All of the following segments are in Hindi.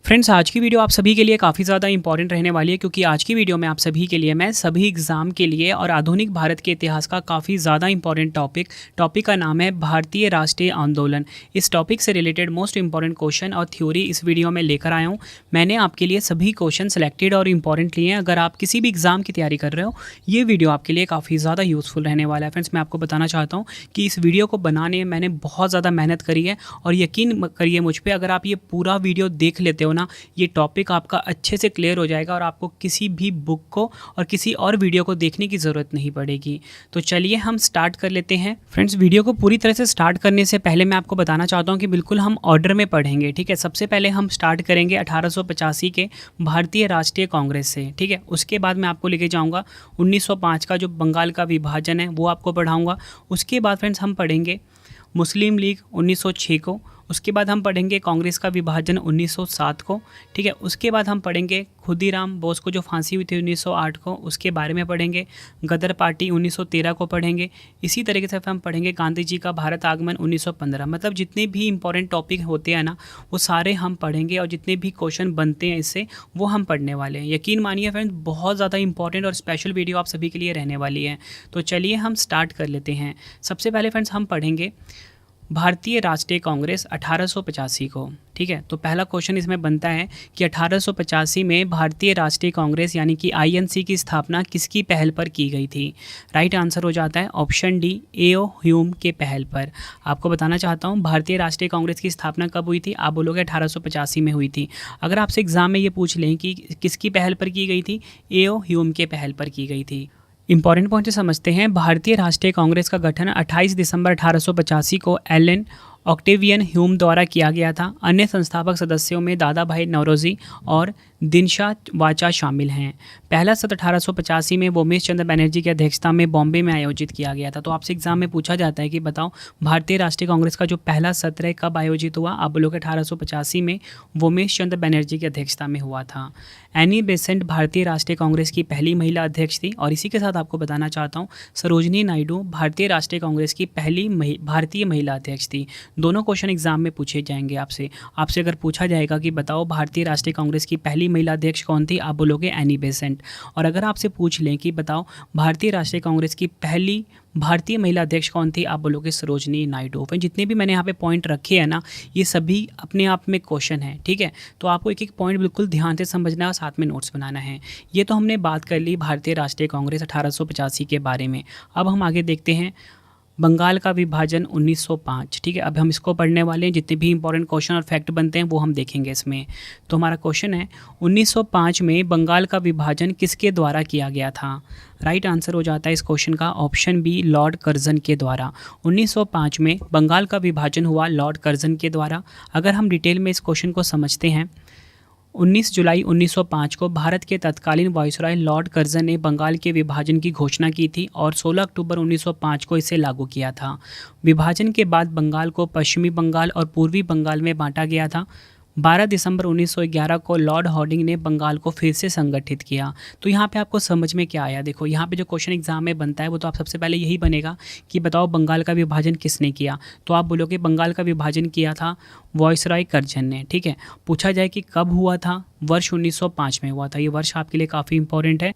फ्रेंड्स, आज की वीडियो आप सभी के लिए काफ़ी ज़्यादा इंपॉर्टेंट रहने वाली है, क्योंकि आज की वीडियो में आप सभी के लिए मैं सभी एग्ज़ाम के लिए और आधुनिक भारत के इतिहास का काफ़ी ज़्यादा इंपॉर्टेंट टॉपिक का नाम है भारतीय राष्ट्रीय आंदोलन। इस टॉपिक से रिलेटेड मोस्ट इंपॉर्टेंट क्वेश्चन और थ्योरी इस वीडियो में लेकर आया हूँ। मैंने आपके लिए सभी क्वेश्चन सेलेक्टेड और इंपॉर्टेंट लिए हैं। अगर आप किसी भी एग्ज़ाम की तैयारी कर रहे हो, ये वीडियो आपके लिए काफ़ी ज़्यादा यूज़फुल रहने वाला है। फ्रेंड्स, मैं आपको बताना चाहता हूँ कि इस वीडियो को बनाने में मैंने बहुत ज़्यादा मेहनत करी है, और यकीन करिए मुझ पर, अगर आप ये पूरा वीडियो देख लेते हो ना, ये टॉपिक आपका अच्छे से क्लियर हो जाएगा और आपको किसी भी बुक को और किसी और वीडियो को देखने की ज़रूरत नहीं पड़ेगी। तो चलिए हम स्टार्ट कर लेते हैं। फ्रेंड्स, वीडियो को पूरी तरह से स्टार्ट करने से पहले मैं आपको बताना चाहता हूं कि बिल्कुल हम ऑर्डर में पढ़ेंगे, ठीक है। सबसे पहले हम स्टार्ट करेंगे 1885 के भारतीय राष्ट्रीय कांग्रेस से, ठीक है। उसके बाद मैं आपको लेके जाऊँगा 1905 का जो बंगाल का विभाजन है वो आपको पढ़ाऊँगा। उसके बाद फ्रेंड्स हम पढ़ेंगे मुस्लिम लीग 1906 को। उसके बाद हम पढ़ेंगे कांग्रेस का विभाजन 1907 को, ठीक है। उसके बाद हम पढ़ेंगे खुदीराम बोस को जो फांसी हुई थी 1908 को, उसके बारे में पढ़ेंगे। गदर पार्टी 1913 को पढ़ेंगे। इसी तरीके से हम पढ़ेंगे गांधी जी का भारत आगमन 1915। मतलब जितने भी इंपॉर्टेंट टॉपिक होते हैं ना, वो सारे हम पढ़ेंगे, और जितने भी क्वेश्चन बनते हैं इससे वो हम पढ़ने वाले हैं। यकीन मानिए फ्रेंड्स, बहुत ज़्यादा इंपॉर्टेंट और स्पेशल वीडियो आप सभी के लिए रहने वाली है। तो चलिए हम स्टार्ट कर लेते हैं। सबसे पहले फ्रेंड्स हम पढ़ेंगे भारतीय राष्ट्रीय कांग्रेस 1885 को, ठीक है। तो पहला क्वेश्चन इसमें बनता है कि 1885 में भारतीय राष्ट्रीय कांग्रेस यानी कि आईएनसी की स्थापना किसकी पहल पर की गई थी? राइट आंसर हो जाता है ऑप्शन डी, ए.ओ. ह्यूम के पहल पर। आपको बताना चाहता हूँ भारतीय राष्ट्रीय कांग्रेस की स्थापना कब हुई थी? आप बोलोगे 1885 में हुई थी। अगर आपसे एग्जाम में ये पूछ लें कि किसकी पहल पर की गई थी, ए.ओ. ह्यूम के पहल पर की गई थी। इंपॉर्टेंट पॉइंट समझते हैं। भारतीय राष्ट्रीय कांग्रेस का गठन 28 दिसंबर 1885 को एलन ऑक्टेवियन ह्यूम द्वारा किया गया था। अन्य संस्थापक सदस्यों में दादा भाई नौरोजी और दिनशा वाचा शामिल हैं। पहला सत्र 1885 में वोमेश चंद्र बनर्जी की अध्यक्षता में बॉम्बे में आयोजित किया गया था। तो आपसे एग्जाम में पूछा जाता है कि बताओ भारतीय राष्ट्रीय कांग्रेस का जो पहला सत्र है कब आयोजित हुआ? आप बोलोगे 1885 में वोमेश चंद्र बनर्जी की अध्यक्षता में हुआ था। एनी बेसेंट भारतीय राष्ट्रीय कांग्रेस की पहली महिला अध्यक्ष थी। और इसी के साथ आपको बताना चाहता हूँ सरोजनी नायडू भारतीय राष्ट्रीय कांग्रेस की पहली भारतीय महिला अध्यक्ष थी। दोनों क्वेश्चन एग्जाम में पूछे जाएंगे आपसे अगर पूछा जाएगा कि बताओ भारतीय राष्ट्रीय कांग्रेस की पहली महिला अध्यक्ष कौन थी, आप बोलोगे एनी बेसेंट। और अगर आपसे पूछ लें कि बताओ भारतीय राष्ट्रीय कांग्रेस की पहली भारतीय महिला अध्यक्ष कौन थी, आप बोलोगे सरोजनी नायडू। फिर जितने भी मैंने यहाँ पे पॉइंट रखे हैं ना, ये सभी अपने आप में क्वेश्चन है, ठीक है। तो आपको एक एक पॉइंट बिल्कुल ध्यान से समझना है और साथ में नोट्स बनाना है। ये तो हमने बात कर ली भारतीय राष्ट्रीय कांग्रेस 1885 के बारे में। अब हम आगे देखते हैं बंगाल का विभाजन 1905, ठीक है। अब हम इसको पढ़ने वाले हैं। जितने भी इंपॉर्टेंट क्वेश्चन और फैक्ट बनते हैं वो हम देखेंगे इसमें। तो हमारा क्वेश्चन है 1905 में बंगाल का विभाजन किसके द्वारा किया गया था? राइट आंसर हो जाता है इस क्वेश्चन का ऑप्शन बी, लॉर्ड कर्जन के द्वारा। 1905 में बंगाल का विभाजन हुआ लॉर्ड कर्जन के द्वारा। अगर हम डिटेल में इस क्वेश्चन को समझते हैं, 19 जुलाई 1905 को भारत के तत्कालीन वायसराय लॉर्ड कर्जन ने बंगाल के विभाजन की घोषणा की थी और 16 अक्टूबर 1905 को इसे लागू किया था। विभाजन के बाद बंगाल को पश्चिमी बंगाल और पूर्वी बंगाल में बांटा गया था। 12 दिसंबर 1911 को लॉर्ड हॉर्डिंग ने बंगाल को फिर से संगठित किया। तो यहाँ पे आपको समझ में क्या आया? देखो यहाँ पे जो क्वेश्चन एग्जाम में बनता है वो तो आप सबसे पहले यही बनेगा कि बताओ बंगाल का विभाजन किसने किया। तो आप बोलोगे बंगाल का विभाजन किया था वायसराय कर्जन ने, ठीक है। पूछा जाए कि कब हुआ था? वर्ष 1905 में हुआ था। ये वर्ष आपके लिए काफ़ी इंपॉर्टेंट है।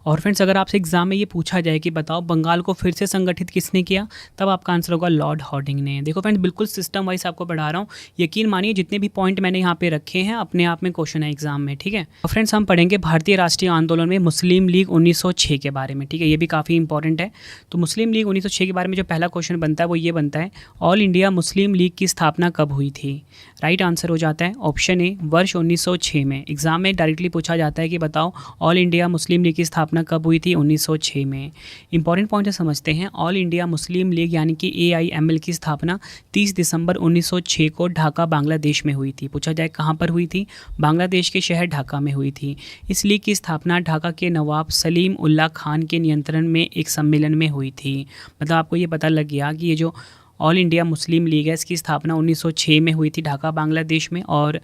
और फ्रेंड्स, अगर आपसे एग्जाम में ये पूछा जाए कि बताओ बंगाल को फिर से संगठित किसने किया, तब आपका आंसर होगा लॉर्ड हॉर्डिंग ने। देखो फ्रेंड्स, बिल्कुल सिस्टम वाइज आपको पढ़ा रहा हूँ। यकीन मानिए जितने भी पॉइंट मैंने यहाँ पे रखे हैं अपने आप में क्वेश्चन है एग्जाम में, ठीक है। और फ्रेंड्स, हम पढ़ेंगे भारतीय राष्ट्रीय आंदोलन में मुस्लिम लीग 1906 के बारे में, ठीक है। ये भी काफ़ी इंपॉर्टेंट है। तो मुस्लिम लीग 1906 के बारे में जो पहला क्वेश्चन बनता है वो ये बनता है, ऑल इंडिया मुस्लिम लीग की स्थापना कब हुई थी? राइट आंसर हो जाता है ऑप्शन ए, वर्ष 1906 में। एग्जाम में डायरेक्टली पूछा जाता है कि बताओ ऑल इंडिया मुस्लिम लीग की स्थापना कब हुई थी? 1906 में। इंपॉर्टेंट पॉइंट समझते हैं। ऑल इंडिया मुस्लिम लीग यानी कि AIML की स्थापना 30 दिसंबर 1906 को ढाका बांग्लादेश में हुई थी। पूछा जाए कहाँ पर हुई थी? बांग्लादेश के शहर ढाका में हुई थी। इस लीग की स्थापना ढाका के नवाब सलीम उल्लाह खान के नियंत्रण में एक सम्मेलन में हुई थी। मतलब आपको ये पता लग गया कि ये जो ऑल इंडिया मुस्लिम लीग है इसकी स्थापना 1906 में हुई थी ढाका बांग्लादेश में, और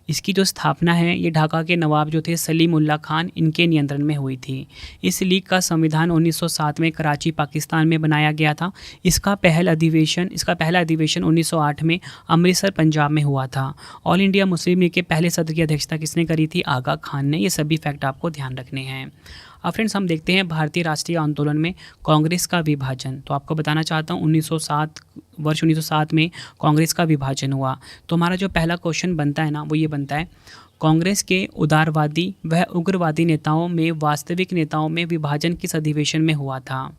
इसकी जो स्थापना है ये ढाका के नवाब जो थे सलीम उल्लाह खान, इनके नियंत्रण में हुई थी। इस लीग का संविधान 1907 में कराची पाकिस्तान में बनाया गया था। इसका पहला अधिवेशन 1908 में अमृतसर पंजाब में हुआ था। ऑल इंडिया मुस्लिम लीग के पहले सत्र की अध्यक्षता किसने करी थी? आगा खान ने। ये सभी फैक्ट आपको ध्यान रखने हैं। अब फ्रेंड्स हम देखते हैं भारतीय राष्ट्रीय आंदोलन में कांग्रेस का विभाजन। तो आपको बताना चाहता हूँ 1907 में कांग्रेस का विभाजन हुआ। तो हमारा जो पहला क्वेश्चन बनता है ना, वो ये बनता है, कांग्रेस के उदारवादी व उग्रवादी नेताओं में वास्तविक नेताओं में विभाजन किस अधिवेशन में हुआ था?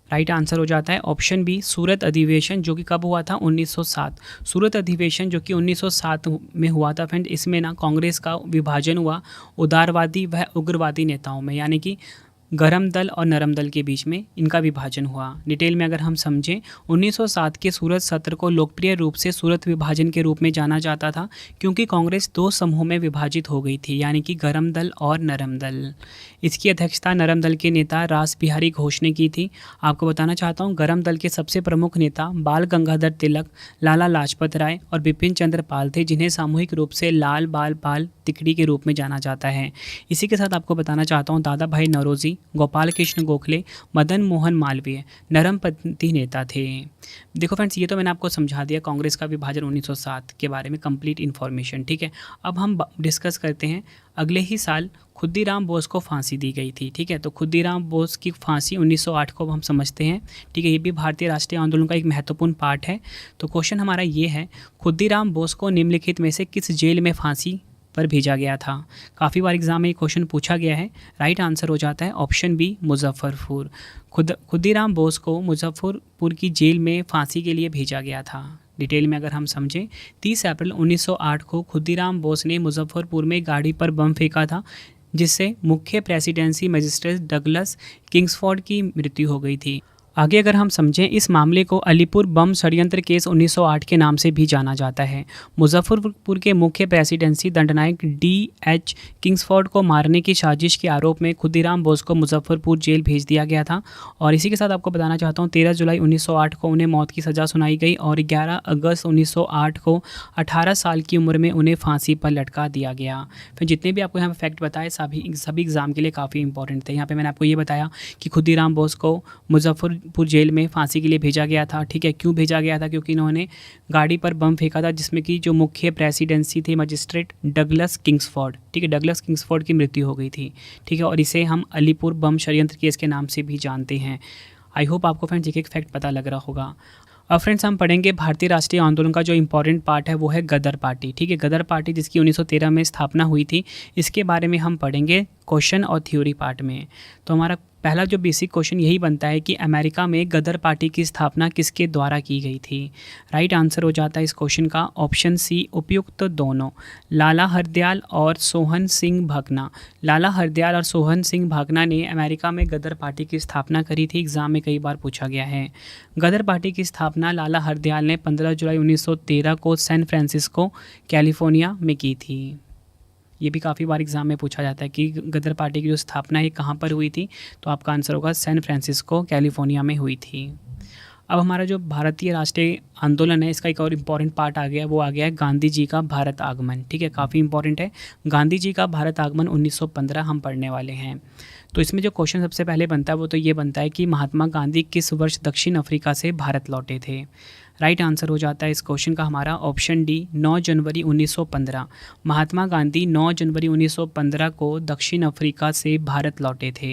राइट आंसर हो जाता है ऑप्शन बी, सूरत अधिवेशन, जो कि कब हुआ था? 1907। सूरत अधिवेशन जो कि 1907 में हुआ था फ्रेंड, इसमें ना कांग्रेस का विभाजन हुआ उदारवादी व उग्रवादी नेताओं में, यानी कि गरम दल और नरम दल के बीच में इनका विभाजन हुआ। डिटेल में अगर हम समझें, 1907 के सूरत सत्र को लोकप्रिय रूप से सूरत विभाजन के रूप में जाना जाता था, क्योंकि कांग्रेस दो समूह में विभाजित हो गई थी, यानी कि गरम दल और नरम दल। इसकी अध्यक्षता नरम दल के नेता रास बिहारी घोष ने की थी। आपको बताना चाहता हूँ, गरम दल के सबसे प्रमुख नेता बाल गंगाधर तिलक, लाला लाजपत राय और बिपिन चंद्र पाल थे, जिन्हें सामूहिक रूप से लाल बाल पाल तिकड़ी के रूप में जाना जाता है। इसी के साथ आपको बताना चाहता हूँ, दादा भाई नौरोजी, गोपाल कृष्ण गोखले, मदन मोहन मालवीय नरमपंथी नेता थे। देखो फ्रेंड्स, ये तो मैंने आपको समझा दिया कांग्रेस का विभाजन 1907 के बारे में कंप्लीट इन्फॉर्मेशन, ठीक है। अब हम डिस्कस करते हैं, अगले ही साल खुद्दीराम बोस को फांसी दी गई थी, ठीक है। तो खुद्दीराम बोस की फांसी 1908 को हम समझते हैं, ठीक है। ये भी भारतीय राष्ट्रीय आंदोलन का एक महत्वपूर्ण पार्ट है। तो क्वेश्चन हमारा ये है, खुद्दीराम बोस को निम्नलिखित में से किस जेल में फांसी पर भेजा गया था? काफ़ी बार एग्जाम में ये क्वेश्चन पूछा गया है। राइट आंसर हो जाता है ऑप्शन बी, मुजफ्फरपुर। खुद्दीराम बोस को मुजफ्फरपुर की जेल में फांसी के लिए भेजा गया था। डिटेल में अगर हम समझें, 30 अप्रैल 1908 को खुद्दीराम बोस ने मुजफ्फरपुर में गाड़ी पर बम फेंका था, जिससे मुख्य प्रेसिडेंसी मजिस्ट्रेट डगलस किंग्सफोर्ड की मृत्यु हो गई थी। आगे अगर हम समझें, इस मामले को अलीपुर बम षड्यंत्र केस 1908 के नाम से भी जाना जाता है। मुजफ्फरपुर के मुख्य प्रेसिडेंसी दंडनायक D.H. किंग्सफोर्ड को मारने की साजिश के आरोप में खुद्दीराम बोस को मुजफ्फरपुर जेल भेज दिया गया था। और इसी के साथ आपको बताना चाहता हूँ, 13 जुलाई 1908 को उन्हें मौत की सज़ा सुनाई गई और 11 अगस्त 1908 को 18 साल की उम्र में उन्हें फांसी पर लटका दिया गया। फिर जितने भी आपको यहाँ पर फैक्ट बताए, सभी एग्जाम के लिए काफ़ी इंपॉर्टेंट थे। यहाँ पर मैंने आपको ये बताया कि खुद्दीराम बोस को मुजफ्फरपुर जेल में फांसी के लिए भेजा गया था, ठीक है। क्यों भेजा गया था? क्योंकि इन्होंने गाड़ी पर बम फेंका था, जिसमें कि जो मुख्य प्रेसिडेंसी थे मजिस्ट्रेट डगलस किंग्सफोर्ड, ठीक है, डगलस किंग्सफोर्ड की मृत्यु हो गई थी, ठीक है। और इसे हम अलीपुर बम षड्यंत्र केस के नाम से भी जानते हैं। आई होप आपको फ्रेंड्स एक फैक्ट पता लग रहा होगा। अब फ्रेंड्स हम पढ़ेंगे भारतीय राष्ट्रीय आंदोलन का जो इंपॉर्टेंट पार्ट है वो है गदर पार्टी, ठीक है। गदर पार्टी जिसकी 1913 में स्थापना हुई थी, इसके बारे में हम पढ़ेंगे क्वेश्चन और थ्योरी पार्ट में। तो हमारा पहला जो बेसिक क्वेश्चन यही बनता है कि अमेरिका में गदर पार्टी की स्थापना किसके द्वारा की गई थी? राइट आंसर हो जाता है इस क्वेश्चन का ऑप्शन सी, उपयुक्त दोनों, लाला हरदयाल और सोहन सिंह भाकना। लाला हरदयाल और सोहन सिंह भाकना ने अमेरिका में गदर पार्टी की स्थापना करी थी। एग्जाम में कई बार पूछा गया है। गदर पार्टी की स्थापना लाला हरदयाल ने 15 जुलाई 1913 को सैन फ्रांसिस्को कैलिफोर्निया में की थी। ये भी काफ़ी बार एग्जाम में पूछा जाता है कि गदर पार्टी की जो स्थापना है कहाँ पर हुई थी, तो आपका आंसर होगा सैन फ्रांसिस्को कैलिफोर्निया में हुई थी। अब हमारा जो भारतीय राष्ट्रीय आंदोलन है, इसका एक और इम्पॉर्टेंट पार्ट आ गया, वो आ गया है गांधी जी का भारत आगमन, ठीक है। काफ़ी इंपॉर्टेंट है गांधी जी का भारत आगमन 1915 हम पढ़ने वाले हैं। तो इसमें जो क्वेश्चन सबसे पहले बनता है वो तो ये बनता है कि महात्मा गांधी किस वर्ष दक्षिण अफ्रीका से भारत लौटे थे? राइट आंसर हो जाता है इस क्वेश्चन का हमारा ऑप्शन डी, 9 जनवरी 1915। महात्मा गांधी 9 जनवरी 1915 को दक्षिण अफ्रीका से भारत लौटे थे।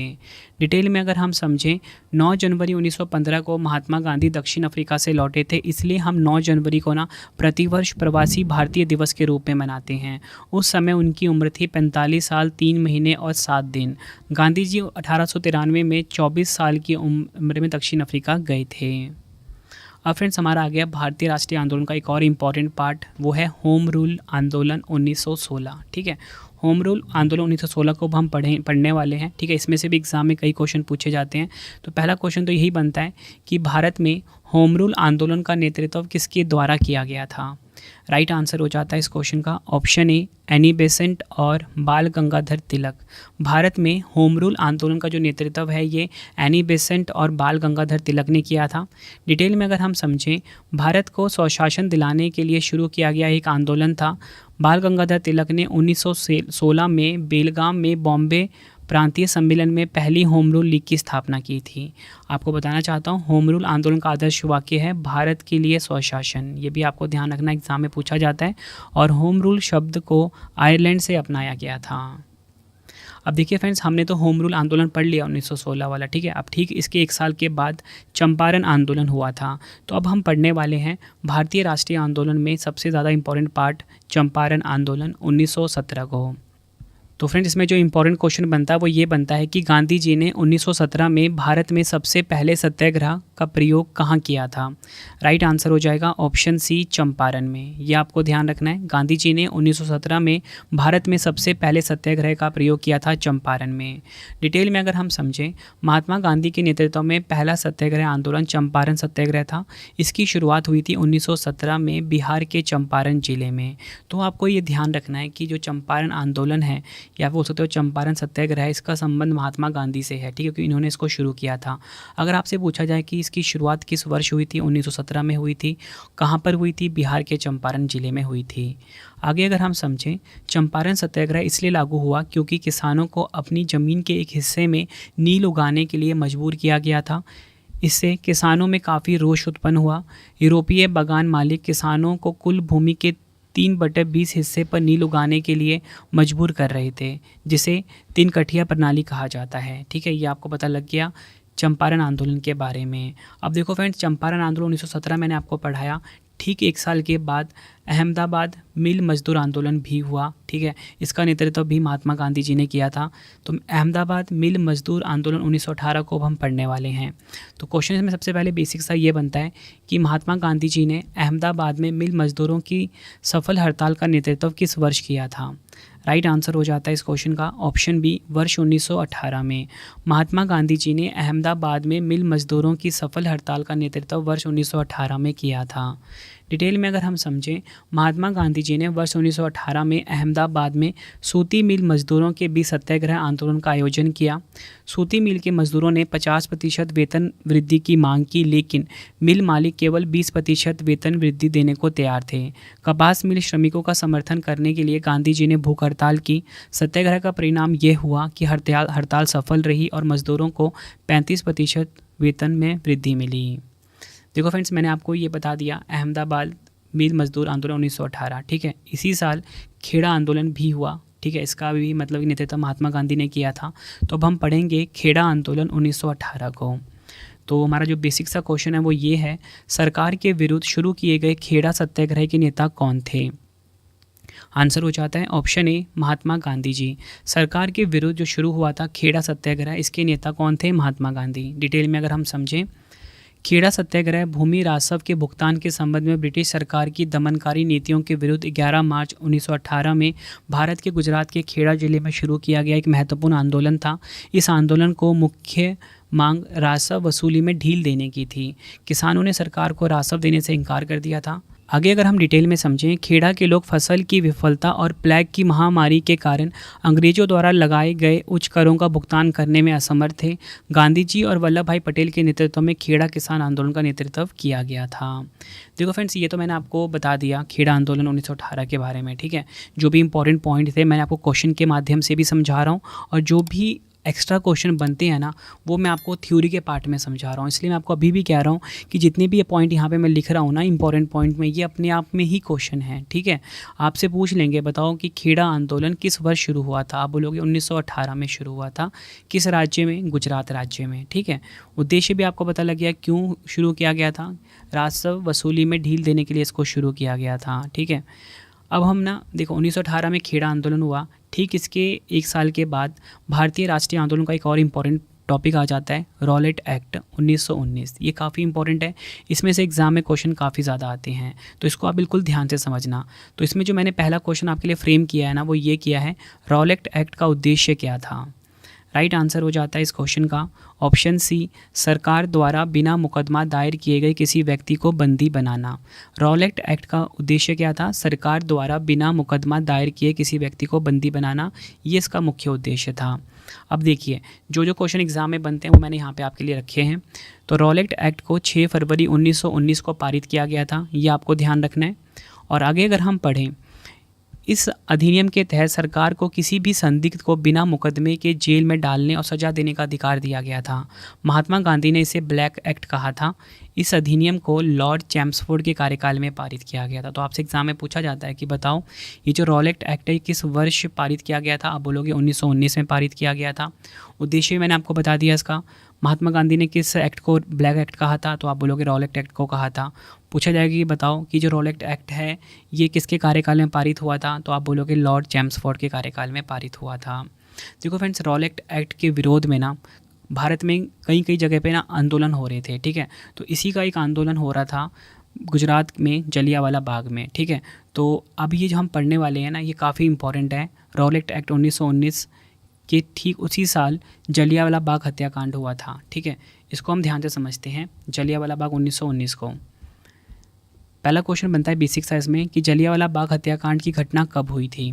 डिटेल में अगर हम समझें, 9 जनवरी 1915 को महात्मा गांधी दक्षिण अफ्रीका से लौटे थे, इसलिए हम 9 जनवरी को ना प्रतिवर्ष प्रवासी भारतीय दिवस के रूप में मनाते हैं। उस समय उनकी उम्र थी 45 साल 3 महीने और 7 दिन। गांधी जी 1893 में 24 साल की उम्र में दक्षिण अफ्रीका गए थे। अब फ्रेंड्स हमारा आ गया भारतीय राष्ट्रीय आंदोलन का एक और इम्पॉर्टेंट पार्ट, वो है होम रूल आंदोलन 1916, ठीक है। होम रूल आंदोलन 1916 को हम पढ़ने वाले हैं, ठीक है। इसमें से भी एग्जाम में कई क्वेश्चन पूछे जाते हैं। तो पहला क्वेश्चन तो यही बनता है कि भारत में होम रूल आंदोलन का नेतृत्व किसके द्वारा किया गया था? राइट आंसर हो जाता है इस क्वेश्चन का ऑप्शन ए एनी बेसेंट और बाल गंगाधर तिलक। भारत में होम रूल आंदोलन का जो नेतृत्व है ये एनी बेसेंट और बाल गंगाधर तिलक ने किया था। डिटेल में अगर हम समझें, भारत को स्वशासन दिलाने के लिए शुरू किया गया एक आंदोलन था। बाल गंगाधर तिलक ने 1916 में बेलगाम में बॉम्बे प्रांतीय सम्मेलन में पहली होम रूल लीग की स्थापना की थी। आपको बताना चाहता हूँ, होम रूल आंदोलन का आदर्श वाक्य है भारत के लिए स्वशासन। ये भी आपको ध्यान रखना, एग्जाम में पूछा जाता है। और होम रूल शब्द को आयरलैंड से अपनाया गया था। अब देखिए फ्रेंड्स, हमने तो होम रूल आंदोलन पढ़ लिया 1916 वाला, ठीक है। अब ठीक इसके 1 साल के बाद चंपारण आंदोलन हुआ था। तो अब हम पढ़ने वाले हैं भारतीय राष्ट्रीय आंदोलन में सबसे ज़्यादा इंपॉर्टेंट पार्ट चंपारण आंदोलन 1917 को। तो फ्रेंड्स, इसमें जो इंपॉर्टेंट क्वेश्चन बनता है वो ये बनता है कि गांधी जी ने 1917 में भारत में सबसे पहले सत्याग्रह का प्रयोग कहाँ किया था। राइट आंसर हो जाएगा ऑप्शन सी चंपारण में। ये आपको ध्यान रखना है, गांधी जी ने 1917 में भारत में सबसे पहले सत्याग्रह का प्रयोग किया था चंपारण में। डिटेल में अगर हम समझें, महात्मा गांधी के नेतृत्व में पहला सत्याग्रह आंदोलन चंपारण सत्याग्रह था। इसकी शुरुआत हुई थी 1917 में बिहार के चंपारण जिले में। तो आपको ये ध्यान रखना है कि जो चंपारण आंदोलन है या बोल सकते हो चंपारण सत्याग्रह, इसका संबंध महात्मा गांधी से है, ठीक है, क्योंकि इन्होंने इसको शुरू किया था। अगर आपसे पूछा जाए कि इसकी शुरुआत किस वर्ष हुई थी, 1917 में हुई थी। कहाँ पर हुई थी? बिहार के चंपारण जिले में हुई थी। आगे अगर हम समझें, चंपारण सत्याग्रह इसलिए लागू हुआ क्योंकि किसानों को अपनी ज़मीन के एक हिस्से में नील उगाने के लिए मजबूर किया गया था। इससे किसानों में काफ़ी रोष उत्पन्न हुआ। यूरोपीय बागान मालिक किसानों को कुल भूमि के 3/20 हिस्से पर नील उगाने के लिए मजबूर कर रहे थे, जिसे 3 कठिया प्रणाली कहा जाता है, ठीक है। ये आपको पता लग गया चंपारण आंदोलन के बारे में। अब देखो फ्रेंड्स, चंपारण आंदोलन 1917 मैंने आपको पढ़ाया। ठीक 1 साल के बाद अहमदाबाद मिल मजदूर आंदोलन भी हुआ, ठीक है। इसका नेतृत्व भी महात्मा गांधी जी ने किया था। तो अहमदाबाद मिल मजदूर आंदोलन 1918 को हम पढ़ने वाले हैं। तो क्वेश्चन में सबसे पहले बेसिक सा ये बनता है कि महात्मा गांधी जी ने अहमदाबाद में मिल मजदूरों की सफल हड़ताल का नेतृत्व किस वर्ष किया था। राइट आंसर हो जाता है इस क्वेश्चन का ऑप्शन बी वर्ष 1918 में। महात्मा गांधी जी ने अहमदाबाद में मिल मजदूरों की सफल हड़ताल का नेतृत्व वर्ष 1918 में किया था। डिटेल में अगर हम समझें, महात्मा गांधी जी ने वर्ष 1918 में अहमदाबाद में सूती मिल मजदूरों के बीच सत्याग्रह आंदोलन का आयोजन किया। सूती मिल के मजदूरों ने 50% वेतन वृद्धि की मांग की, लेकिन मिल मालिक केवल 20% वेतन वृद्धि देने को तैयार थे। कपास मिल श्रमिकों का समर्थन करने के लिए गांधी जी ने भूख हड़ताल की। सत्याग्रह का परिणाम ये हुआ कि हड़ताल सफल रही और मजदूरों को 35% वेतन में वृद्धि मिली। देखो फ्रेंड्स, मैंने आपको ये बता दिया अहमदाबाद मिल मजदूर आंदोलन 1918, ठीक है। इसी साल खेड़ा आंदोलन भी हुआ, ठीक है। इसका भी मतलब नेतृत्व महात्मा गांधी ने किया था। तो अब हम पढ़ेंगे खेड़ा आंदोलन 1918 को। तो हमारा जो बेसिक सा क्वेश्चन है वो ये है, सरकार के विरुद्ध शुरू किए गए खेड़ा सत्याग्रह के नेता कौन थे। आंसर हो जाता है ऑप्शन ए महात्मा गांधी जी। सरकार के विरुद्ध जो शुरू हुआ था खेड़ा सत्याग्रह, इसके नेता कौन थे? महात्मा गांधी। डिटेल में अगर हम समझें, खेड़ा सत्याग्रह भूमि राजस्व के भुगतान के संबंध में ब्रिटिश सरकार की दमनकारी नीतियों के विरुद्ध 11 मार्च 1918 में भारत के गुजरात के खेड़ा जिले में शुरू किया गया एक महत्वपूर्ण आंदोलन था। इस आंदोलन को मुख्य मांग राजस्व वसूली में ढील देने की थी। किसानों ने सरकार को राजस्व देने से इनकार कर दिया था। आगे अगर हम डिटेल में समझें, खेड़ा के लोग फसल की विफलता और प्लेग की महामारी के कारण अंग्रेजों द्वारा लगाए गए उच्च करों का भुगतान करने में असमर्थ थे। गांधी जी और वल्लभ भाई पटेल के नेतृत्व में खेड़ा किसान आंदोलन का नेतृत्व किया गया था। देखो फ्रेंड्स, ये तो मैंने आपको बता दिया खेड़ा आंदोलन 1918 के बारे में, ठीक है। जो भी इंपॉर्टेंट पॉइंट थे मैंने आपको क्वेश्चन के माध्यम से भी समझा रहा हूँ, और जो भी एक्स्ट्रा क्वेश्चन बनते हैं ना, वो मैं आपको थ्योरी के पार्ट में समझा रहा हूँ। इसलिए मैं आपको अभी भी कह रहा हूँ कि जितने भी ये पॉइंट यहाँ पे मैं लिख रहा हूँ ना इंपॉर्टेंट पॉइंट में, ये अपने आप में ही क्वेश्चन है, ठीक है। आपसे पूछ लेंगे, बताओ कि खेड़ा आंदोलन किस वर्ष शुरू हुआ था। आप बोलोगे 1918 में शुरू हुआ था। किस राज्य में? गुजरात राज्य में, ठीक है। उद्देश्य भी आपको पता लग गया क्यों शुरू किया गया था। राजस्व वसूली में ढील देने के लिए इसको शुरू किया गया था, ठीक है। अब हम ना देखो 1918 में खेड़ा आंदोलन हुआ। ठीक इसके 1 साल के बाद भारतीय राष्ट्रीय आंदोलन का एक और इम्पॉर्टेंट टॉपिक आ जाता है, रॉलेट एक्ट 1919। ये काफ़ी इंपॉर्टेंट है, इसमें से एग्जाम में क्वेश्चन काफ़ी ज़्यादा आते हैं, तो इसको आप बिल्कुल ध्यान से समझना। तो इसमें जो मैंने पहला क्वेश्चन आपके लिए फ्रेम किया है ना, वो ये किया है, रॉलेट एक्ट का उद्देश्य क्या था। राइट आंसर हो जाता है इस क्वेश्चन का ऑप्शन सी, सरकार द्वारा बिना मुकदमा दायर किए गए किसी व्यक्ति को बंदी बनाना। रॉलेट एक्ट का उद्देश्य क्या था? सरकार द्वारा बिना मुकदमा दायर किए किसी व्यक्ति को बंदी बनाना, ये इसका मुख्य उद्देश्य था। अब देखिए जो जो क्वेश्चन एग्जाम में बनते हैं वो मैंने यहाँ पे आपके लिए रखे हैं। तो रॉलेट एक्ट को 6 फरवरी 1919 को पारित किया गया था, ये आपको ध्यान रखना है। और आगे अगर हम पढ़ें, इस अधिनियम के तहत सरकार को किसी भी संदिग्ध को बिना मुकदमे के जेल में डालने और सजा देने का अधिकार दिया गया था। महात्मा गांधी ने इसे ब्लैक एक्ट कहा था। इस अधिनियम को लॉर्ड चैम्सफोर्ड के कार्यकाल में पारित किया गया था। तो आपसे एग्जाम में पूछा जाता है कि बताओ ये जो रॉलेट एक्ट है किस वर्ष पारित किया गया था? आप बोलोगे 1919 में पारित किया गया था। उद्देश्य मैंने आपको बता दिया इसका। महात्मा गांधी ने किस एक्ट को ब्लैक एक्ट कहा था? तो आप बोलोगे रॉलेट एक्ट को कहा था। पूछा जाएगा कि बताओ कि जो रॉलेट एक्ट है ये किसके कार्यकाल में पारित हुआ था? तो आप बोलोगे लॉर्ड चैम्सफोर्ड के कार्यकाल में पारित हुआ था। देखो फ्रेंड्स, रॉलेट एक्ट के विरोध में ना भारत में कई कई जगह पे ना आंदोलन हो रहे थे, ठीक है। तो इसी का एक आंदोलन हो रहा था गुजरात में जलियांवाला बाग में, ठीक है। तो अब ये जो हम पढ़ने वाले हैं ना ये काफ़ी इंपॉर्टेंट है। रॉलेट एक्ट 1919 के ठीक उसी साल जलियांवाला बाग हत्याकांड हुआ था, ठीक है। इसको हम ध्यान से समझते हैं, जलियांवाला बाग 1919 को। पहला क्वेश्चन बनता है बेसिक साइंस में कि जलियांवाला बाग हत्याकांड की घटना कब हुई थी?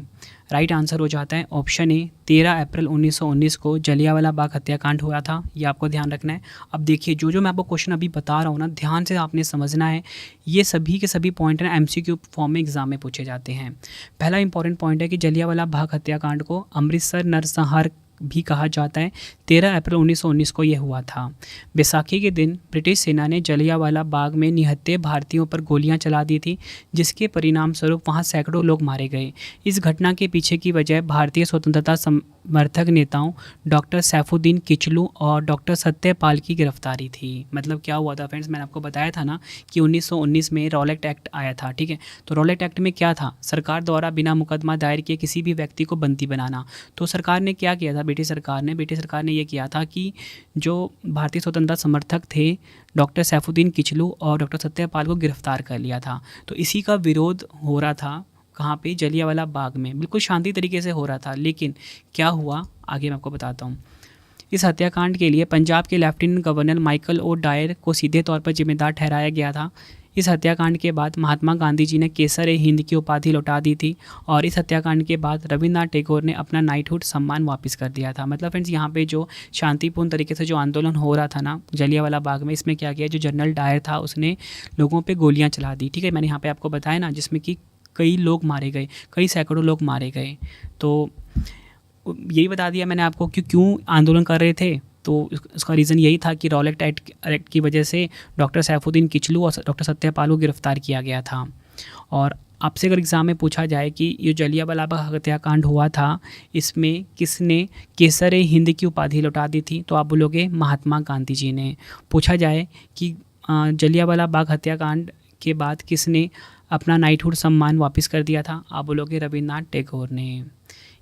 राइट आंसर हो जाता है ऑप्शन ए, 13 अप्रैल 1919 को जलियांवाला बाग हत्याकांड हुआ था। ये आपको ध्यान रखना है। अब देखिए जो जो मैं आपको क्वेश्चन अभी बता रहा हूँ ना, ध्यान से आपने समझना है। ये सभी के सभी पॉइंट ना MCQ फॉर्म में एग्जाम में पूछे जाते हैं। पहला इंपॉर्टेंट पॉइंट है कि जलियांवाला बाग हत्याकांड को अमृतसर नरसंहार भी कहा जाता है। 13 अप्रैल 1919 को यह हुआ था। बैसाखी के दिन ब्रिटिश सेना ने जलियांवाला बाग में निहत्थे भारतीयों पर गोलियां चला दी थी, जिसके परिणाम स्वरूप वहां सैकड़ों लोग मारे गए। इस घटना के पीछे की वजह भारतीय स्वतंत्रता समर्थक नेताओं डॉक्टर सैफुद्दीन किचलू और डॉक्टर सत्यपाल की गिरफ्तारी थी। मतलब क्या हुआ था फ्रेंड्स, मैंने आपको बताया था ना कि 1919 में रॉलेट एक्ट आया था, ठीक है। तो रॉलेट एक्ट में क्या था? सरकार द्वारा बिना मुकदमा दायर किए किसी भी व्यक्ति को बंदी बनाना। तो सरकार ने क्या किया था? ब्रिटिश सरकार ने ये किया था कि जो भारतीय स्वतंत्रता समर्थक थे डॉक्टर सैफुद्दीन किचलू और डॉक्टर सत्यपाल को गिरफ्तार कर लिया था। तो इसी का विरोध हो रहा था कहाँ पे? जलियांवाला बाग में। बिल्कुल शांति तरीके से हो रहा था, लेकिन क्या हुआ आगे मैं आपको बताता हूँ। इस हत्याकांड के लिए पंजाब के lieutenant governor Michael O Dwyer को सीधे तौर पर जिम्मेदार ठहराया गया था। इस हत्याकांड के बाद महात्मा गांधी जी ने केसर ए हिंद की उपाधि लौटा दी थी और इस हत्याकांड के बाद रविन्द्रनाथ टैगोर ने अपना नाइटहुड सम्मान वापस कर दिया था। मतलब फ्रेंड्स यहाँ पे जो शांतिपूर्ण तरीके से जो आंदोलन हो रहा था ना जलियांवाला बाग में, इसमें क्या किया, जो जनरल डायर था उसने लोगों पे गोलियां चला दी, ठीक है। मैंने यहाँ पे आपको बताया ना, जिसमें कि कई लोग मारे गए, कई सैकड़ों लोग मारे गए। तो यही बता दिया मैंने आपको कि क्यों आंदोलन कर रहे थे। तो उसका रीज़न यही था कि रॉलेट एक्ट की वजह से डॉक्टर सैफुद्दीन किचलू और डॉक्टर सत्यपाल को गिरफ्तार किया गया था। और आपसे अगर एग्ज़ाम में पूछा जाए कि ये जलियांवाला बाग हत्याकांड हुआ था, इसमें किसने केसर ए हिंद की उपाधि लौटा दी थी? तो आप बोलोगे महात्मा गांधी जी ने। पूछा जाए कि जलियांवाला बाग हत्याकांड के बाद किसने अपना नाइटहुड सम्मान वापस कर दिया था? आप बोलोगे रविन्द्रनाथ टैगोर ने।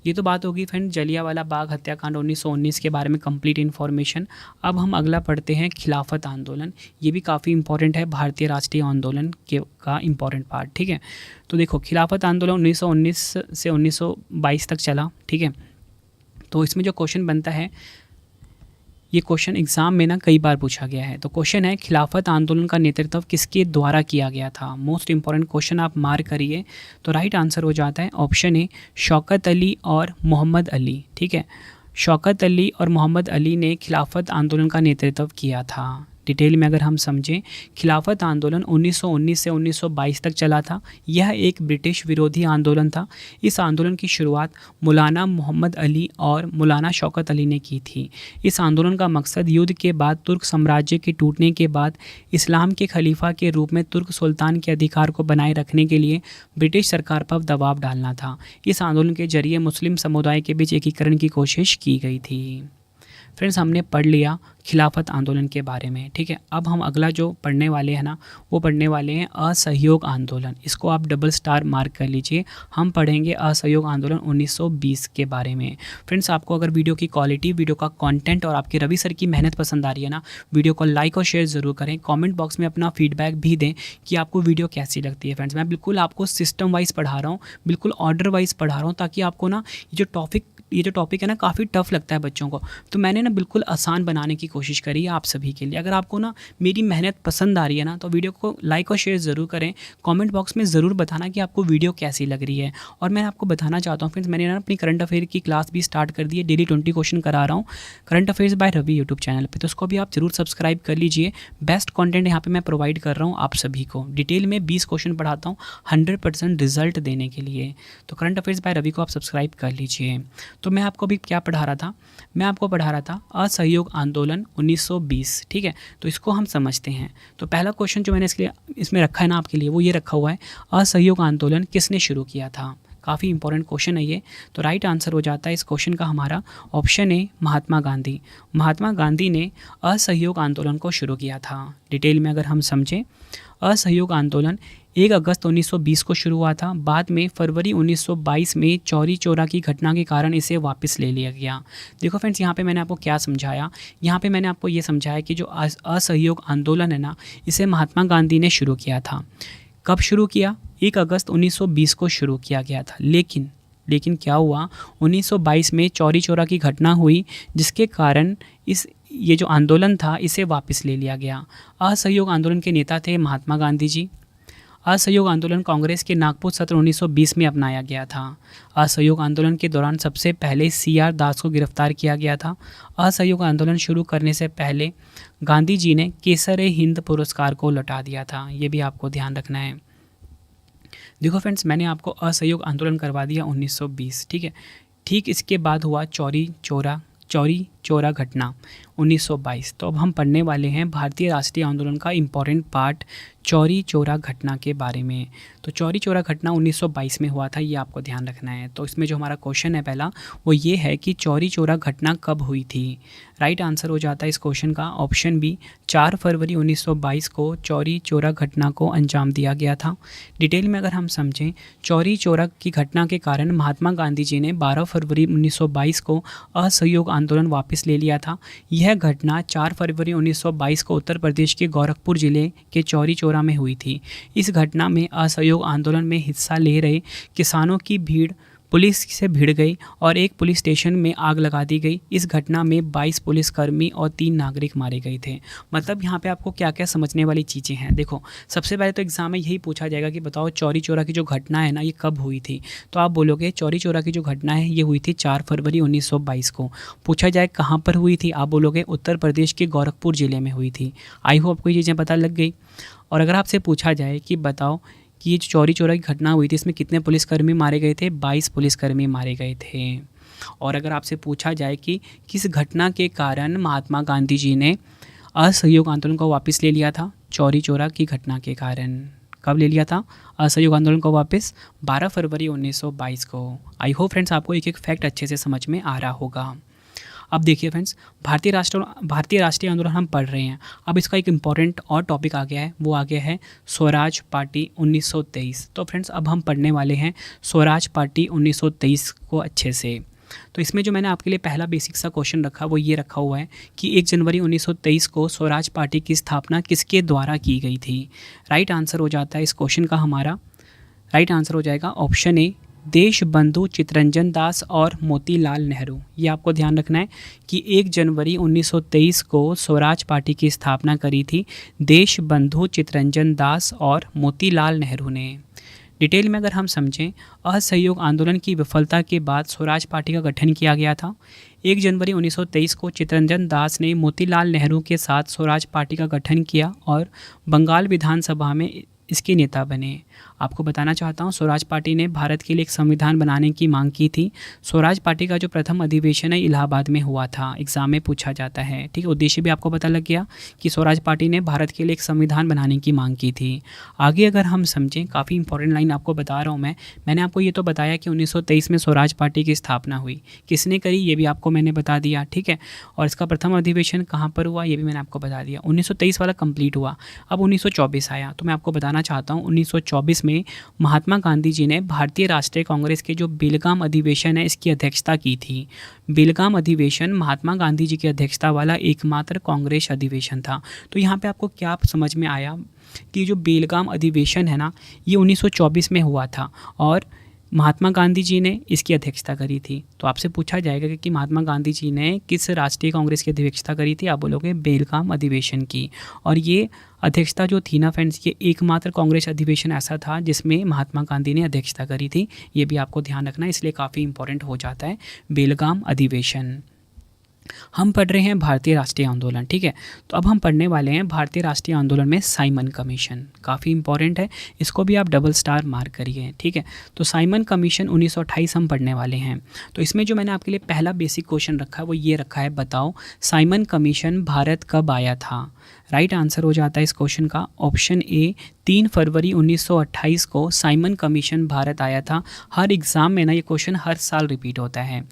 ये तो बात होगी फ्रेंड जलियांवाला बाग हत्याकांड 1919 के बारे में कंप्लीट इन्फॉर्मेशन। अब हम अगला पढ़ते हैं खिलाफत आंदोलन। ये भी काफ़ी इंपॉर्टेंट है, भारतीय राष्ट्रीय आंदोलन का इंपॉर्टेंट पार्ट, ठीक है। तो देखो खिलाफत आंदोलन 1919 से 1922 तक चला, ठीक है। तो इसमें जो क्वेश्चन बनता है, ये क्वेश्चन एग्जाम में ना कई बार पूछा गया है। तो क्वेश्चन है खिलाफत आंदोलन का नेतृत्व किसके द्वारा किया गया था? मोस्ट इंपॉर्टेंट क्वेश्चन, आप मार्क करिए। तो राइट आंसर हो जाता है ऑप्शन ए, शौकत अली और मोहम्मद अली, ठीक है। शौकत अली और मोहम्मद अली ने खिलाफत आंदोलन का नेतृत्व किया था। डिटेल में अगर हम समझें, खिलाफत आंदोलन 1919 से 1922 तक चला था। यह एक ब्रिटिश विरोधी आंदोलन था। इस आंदोलन की शुरुआत मौलाना मोहम्मद अली और मौलाना शौकत अली ने की थी। इस आंदोलन का मकसद युद्ध के बाद तुर्क साम्राज्य के टूटने के बाद इस्लाम के खलीफा के रूप में तुर्क सुल्तान के अधिकार को बनाए रखने के लिए ब्रिटिश सरकार पर दबाव डालना था। इस आंदोलन के जरिए मुस्लिम समुदाय के बीच एकीकरण की कोशिश की गई थी। फ्रेंड्स, हमने पढ़ लिया खिलाफत आंदोलन के बारे में, ठीक है। अब हम अगला जो पढ़ने वाले हैं ना, वो पढ़ने वाले हैं असहयोग आंदोलन। इसको आप डबल स्टार मार्क कर लीजिए। हम पढ़ेंगे असहयोग आंदोलन 1920 के बारे में। फ्रेंड्स, आपको अगर वीडियो की क्वालिटी, वीडियो का कंटेंट और आपके रवि सर की मेहनत पसंद आ रही है ना, वीडियो को लाइक और शेयर ज़रूर करें। कॉमेंट बॉक्स में अपना फीडबैक भी दें कि आपको वीडियो कैसी लगती है। फ्रेंड्स, मैं बिल्कुल आपको सिस्टम वाइज पढ़ा रहा हूँ, बिल्कुल ऑर्डर वाइज पढ़ा रहा हूँ, ताकि आपको ना ये जो ये जो टॉपिक है ना काफ़ी टफ लगता है बच्चों को, तो मैंने ना बिल्कुल आसान बनाने की कोशिश करी है आप सभी के लिए। अगर आपको ना मेरी मेहनत पसंद आ रही है ना तो वीडियो को लाइक और शेयर ज़रूर करें। कमेंट बॉक्स में ज़रूर बताना कि आपको वीडियो कैसी लग रही है। और मैं आपको बताना चाहता हूँ फ्रेंड्स, मैंने ना अपनी करंट अफेयर की क्लास भी स्टार्ट कर दी है, डेली 20 क्वेश्चन करा रहा हूँ current affairs by Ravi YouTube channel पे, तो उसको भी आप जरूर सब्सक्राइब कर लीजिए। बेस्ट कंटेंट यहाँ पे मैं प्रोवाइड कर रहा हूँ आप सभी को। डिटेल में 20 क्वेश्चन पढ़ाता हूँ 100% रिजल्ट देने के लिए, तो करंट अफेयर्स बाय रवि को आप सब्सक्राइब कर लीजिए। तो मैं आपको अभी क्या पढ़ा रहा था, मैं आपको पढ़ा रहा था असहयोग आंदोलन 1920, ठीक है। तो इसको हम समझते हैं। तो पहला क्वेश्चन जो मैंने इसमें रखा है ना आपके लिए, वो ये रखा हुआ है, असहयोग आंदोलन किसने शुरू किया था। काफ़ी इंपॉर्टेंट क्वेश्चन है ये। तो राइट आंसर हो जाता है इस क्वेश्चन का हमारा ऑप्शन ए, महात्मा गांधी। महात्मा गांधी ने असहयोग आंदोलन को शुरू किया था। डिटेल में अगर हम समझें, असहयोग आंदोलन 1 अगस्त 1920 को शुरू हुआ था। बाद में फरवरी 1922 में चौरी चौरा की घटना के कारण इसे वापस ले लिया गया। देखो फ्रेंड्स, यहाँ पे मैंने आपको क्या समझाया, यहाँ पे मैंने आपको ये समझाया कि जो असहयोग आंदोलन है ना, इसे महात्मा गांधी ने शुरू किया था। कब शुरू किया? 1 अगस्त 1920 को शुरू किया गया था। लेकिन क्या हुआ, 1922 में चौरी चौरा की घटना हुई, जिसके कारण ये जो आंदोलन था इसे वापस ले लिया गया। असहयोग आंदोलन के नेता थे महात्मा गांधी जी। असहयोग आंदोलन कांग्रेस के नागपुर सत्र 1920 में अपनाया गया था। असहयोग आंदोलन के दौरान सबसे पहले CR दास को गिरफ्तार किया गया था। असहयोग आंदोलन शुरू करने से पहले गांधी जी ने केसर-ए-हिंद पुरस्कार को लौटा दिया था। ये भी आपको ध्यान रखना है। देखो फ्रेंड्स, मैंने आपको असहयोग आंदोलन करवा दिया 1920, ठीक है। ठीक इसके बाद हुआ चौरी चौरा घटना 1922। तो अब हम पढ़ने वाले हैं भारतीय राष्ट्रीय आंदोलन का इम्पॉर्टेंट पार्ट, चौरी चौरा घटना के बारे में। तो चौरी चौरा घटना 1922 में हुआ था, ये आपको ध्यान रखना है। तो इसमें जो हमारा क्वेश्चन है पहला, वो ये है कि चौरी चौरा घटना कब हुई थी। राइट आंसर हो जाता है इस क्वेश्चन का ऑप्शन बी, 4 फरवरी 1922 को चौरी चौरा घटना को अंजाम दिया गया था। डिटेल में अगर हम समझें, चौरी चौरा की घटना के कारण महात्मा गांधी जी ने 12 फरवरी 1922 को असहयोग आंदोलन वापस ले लिया था। यह घटना 4 फरवरी 1922 को उत्तर प्रदेश के गोरखपुर जिले के चौरी चौरा में हुई थी। इस घटना में असहयोग आंदोलन में हिस्सा ले रहे किसानों की भीड़ पुलिस से भिड़ गई और एक पुलिस स्टेशन में आग लगा दी गई। इस घटना में 22 पुलिसकर्मी और 3 नागरिक मारे गए थे। मतलब यहाँ पे आपको क्या क्या समझने वाली चीज़ें हैं। देखो, सबसे पहले तो एग्जाम में यही पूछा जाएगा कि बताओ चौरी चौरा की जो घटना है ना, ये कब हुई थी। तो आप बोलोगे चौरी चौरा की जो घटना है ये हुई थी 4 फरवरी 1922 को। पूछा जाए कहाँ पर हुई थी, आप बोलोगे उत्तर प्रदेश के गोरखपुर ज़िले में हुई थी। आई होप आपको ये चीज़ें पता लग गई। और अगर आपसे पूछा जाए कि बताओ कि ये जो चौरी चौरा की घटना हुई थी इसमें कितने पुलिसकर्मी मारे गए थे, 22 पुलिसकर्मी मारे गए थे। और अगर आपसे पूछा जाए कि किस घटना के कारण महात्मा गांधी जी ने असहयोग आंदोलन को वापस ले लिया था, चौरी चौरा की घटना के कारण। कब ले लिया था असहयोग आंदोलन को वापस? 12 फरवरी 1922 को। आई होप फ्रेंड्स आपको एक एक फैक्ट अच्छे से समझ में आ रहा होगा। अब देखिए फ्रेंड्स, भारतीय राष्ट्रीय आंदोलन हम पढ़ रहे हैं। अब इसका एक इम्पॉर्टेंट और टॉपिक आ गया है, वो आ गया है स्वराज पार्टी 1923। तो फ्रेंड्स अब हम पढ़ने वाले हैं स्वराज पार्टी 1923 को अच्छे से। तो इसमें जो मैंने आपके लिए पहला बेसिक सा क्वेश्चन रखा वो ये रखा हुआ है कि 1 जनवरी 1923 को स्वराज पार्टी की स्थापना किसके द्वारा की गई थी। राइट आंसर हो जाता है इस क्वेश्चन का हमारा, राइट आंसर हो जाएगा ऑप्शन ए, देश बंधु चित्तरंजन दास और मोतीलाल नेहरू। ये आपको ध्यान रखना है कि 1 जनवरी 1923 को स्वराज पार्टी की स्थापना करी थी देश बंधु चित्तरंजन दास और मोतीलाल नेहरू ने। डिटेल में अगर हम समझें, असहयोग आंदोलन की विफलता के बाद स्वराज पार्टी का गठन किया गया था। 1 जनवरी 1923 को चित्तरंजन दास ने मोतीलाल नेहरू के साथ स्वराज पार्टी का गठन किया और बंगाल विधानसभा में इसके नेता बने। आपको बताना चाहता हूँ, स्वराज पार्टी ने भारत के लिए एक संविधान बनाने की मांग की थी। स्वराज पार्टी का जो प्रथम अधिवेशन है इलाहाबाद में हुआ था, एग्जाम में पूछा जाता है, ठीक है। उद्देश्य भी आपको पता लग गया कि स्वराज पार्टी ने भारत के लिए एक संविधान बनाने की मांग की थी। आगे अगर हम समझें, काफ़ी इंपॉर्टेंट लाइन आपको बता रहा हूँ मैंने आपको ये तो बताया कि 1923 में स्वराज पार्टी की स्थापना हुई, किसने करी ये भी आपको मैंने बता दिया, ठीक है। और इसका प्रथम अधिवेशन कहाँ पर हुआ ये भी मैंने आपको बता दिया। 1923 वाला कंप्लीट हुआ। अब 1924 आया, तो मैं आपको बताना चाहता हूँ 1924 में महात्मा गांधी जी ने भारतीय राष्ट्रीय कांग्रेस के जो बेलगाम अधिवेशन है इसकी अध्यक्षता की थी। बेलगाम अधिवेशन महात्मा गांधी जी की अध्यक्षता वाला एकमात्र कांग्रेस अधिवेशन था। तो यहाँ पे आपको क्या समझ में आया कि जो बेलगाम अधिवेशन है ना, ये 1924 में हुआ था और महात्मा गांधी जी ने इसकी अध्यक्षता करी थी। तो आपसे पूछा जाएगा कि महात्मा गांधी जी ने किस राष्ट्रीय कांग्रेस की अध्यक्षता करी थी, आप बोलोगे बेलगाम अधिवेशन की। और ये अध्यक्षता जो थी ना फ्रेंड्स, ये एकमात्र कांग्रेस अधिवेशन ऐसा था जिसमें महात्मा गांधी ने अध्यक्षता करी थी। ये भी आपको ध्यान रखना है, इसलिए काफ़ी इंपॉर्टेंट हो जाता है बेलगाम अधिवेशन। हम पढ़ रहे हैं भारतीय राष्ट्रीय आंदोलन, ठीक है। तो अब हम पढ़ने वाले हैं भारतीय राष्ट्रीय आंदोलन में साइमन कमीशन, काफ़ी इंपॉर्टेंट है, इसको भी आप डबल स्टार मार्क करिए, ठीक है। तो साइमन कमीशन 1928 हम पढ़ने वाले हैं। तो इसमें जो मैंने आपके लिए पहला बेसिक क्वेश्चन रखा है वो ये रखा है, बताओ साइमन कमीशन भारत कब आया था। राइट आंसर हो जाता है इस क्वेश्चन का ऑप्शन ए, 3 फरवरी 1928 को साइमन कमीशन भारत आया था। हर एग्ज़ाम में ना ये क्वेश्चन हर साल रिपीट होता है।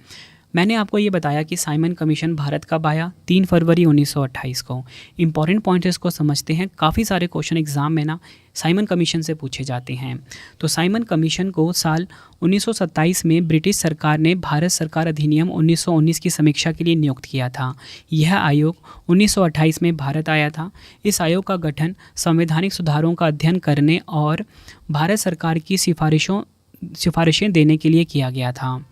मैंने आपको ये बताया कि साइमन कमीशन भारत कब आया, 3 फरवरी 1928 को। इंपॉर्टेंट पॉइंट इसको समझते हैं, काफ़ी सारे क्वेश्चन एग्जाम में ना साइमन कमीशन से पूछे जाते हैं। तो साइमन कमीशन को साल 1927 में ब्रिटिश सरकार ने भारत सरकार अधिनियम 1919 की समीक्षा के लिए नियुक्त किया था। यह आयोग 1928 में भारत आया था। इस आयोग का गठन संवैधानिक सुधारों का अध्ययन करने और भारत सरकार की सिफारिशें देने के लिए किया गया था।